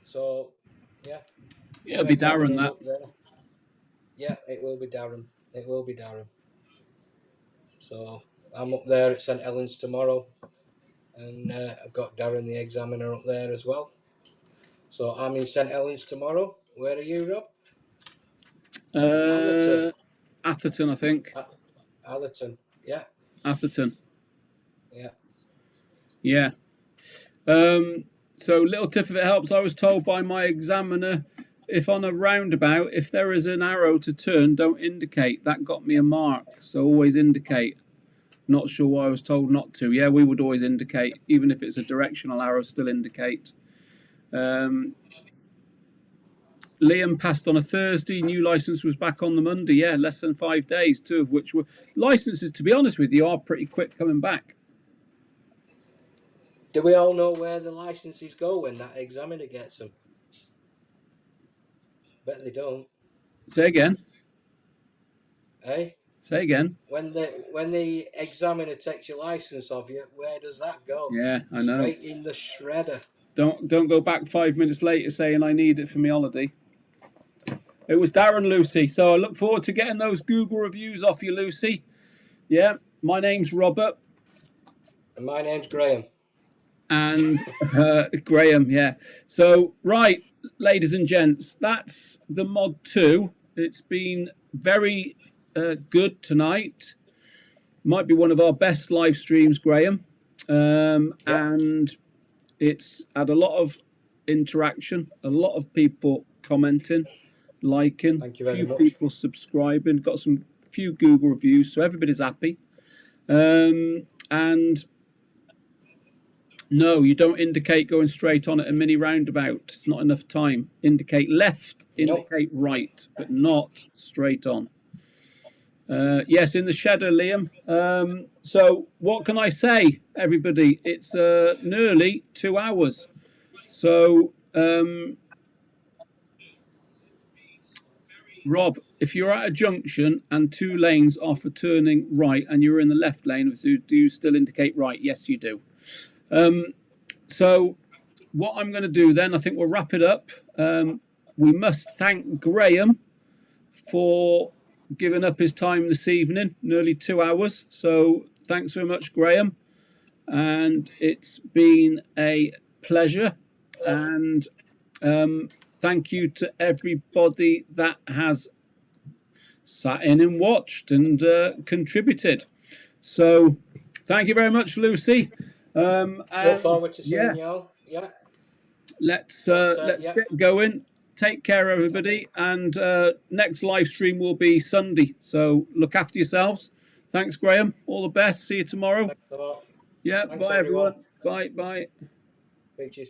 So, yeah. It'll be Darren examining that. up there. Yeah, it will be Darren. It will be Darren. So I'm up there at St Helens tomorrow, and I've got Darren the examiner up there as well. So I'm in St Helens tomorrow. Where are you, Rob? Atherton. Atherton, I think. Atherton. Yeah. Atherton. Yeah. Yeah. So little tip if it helps, I was told by my examiner, if on a roundabout, if there is an arrow to turn, don't indicate. That got me a mark. So always indicate. Not sure why I was told not to. Yeah, we would always indicate. Even if it's a directional arrow, still indicate. Liam passed on a Thursday. New licence was back on the Monday. Yeah, less than 5 days, 2 of which were... Licences, to be honest with you, are pretty quick coming back. Do we all know where the licenses go when that examiner gets them? Bet they don't. Say again. Eh? Say again. When the examiner takes your license off you, where does that go? Yeah, I know. Straight in the shredder. Don't go back 5 minutes later saying I need it for my holiday. It was Darren, Lucy. So I look forward to getting those Google reviews off you, Lucy. Yeah, my name's Robert. And my name's Graham. And Graham, yeah. So, right, ladies and gents, that's the Mod 2. It's been very good tonight. Might be one of our best live streams, Graham. And it's had a lot of interaction, a lot of people commenting, liking, Thank you very much. People subscribing, got some few Google reviews, so everybody's happy. And no, you don't indicate going straight on at a mini roundabout. It's not enough time. Indicate left, indicate right, but not straight on. Yes, in the shadow, Liam. So what can I say, everybody? It's nearly 2 hours. So, Rob, if you're at a junction and 2 lanes are for turning right and you're in the left lane, do you still indicate right? Yes, you do. So what I'm going to do then, I think we'll wrap it up. We must thank Graham for giving up his time this evening, nearly 2 hours. So thanks very much, Graham. And it's been a pleasure. And thank you to everybody that has sat in and watched and contributed. So thank you very much, Lucy. Look forward to seeing y'all. Yeah. Let's get going. Take care, everybody. And next live stream will be Sunday. So look after yourselves. Thanks, Graham. All the best. See you tomorrow. Thanks a lot. Yeah. Thanks, bye, everyone. everyone. Bye. Bye. Speak to you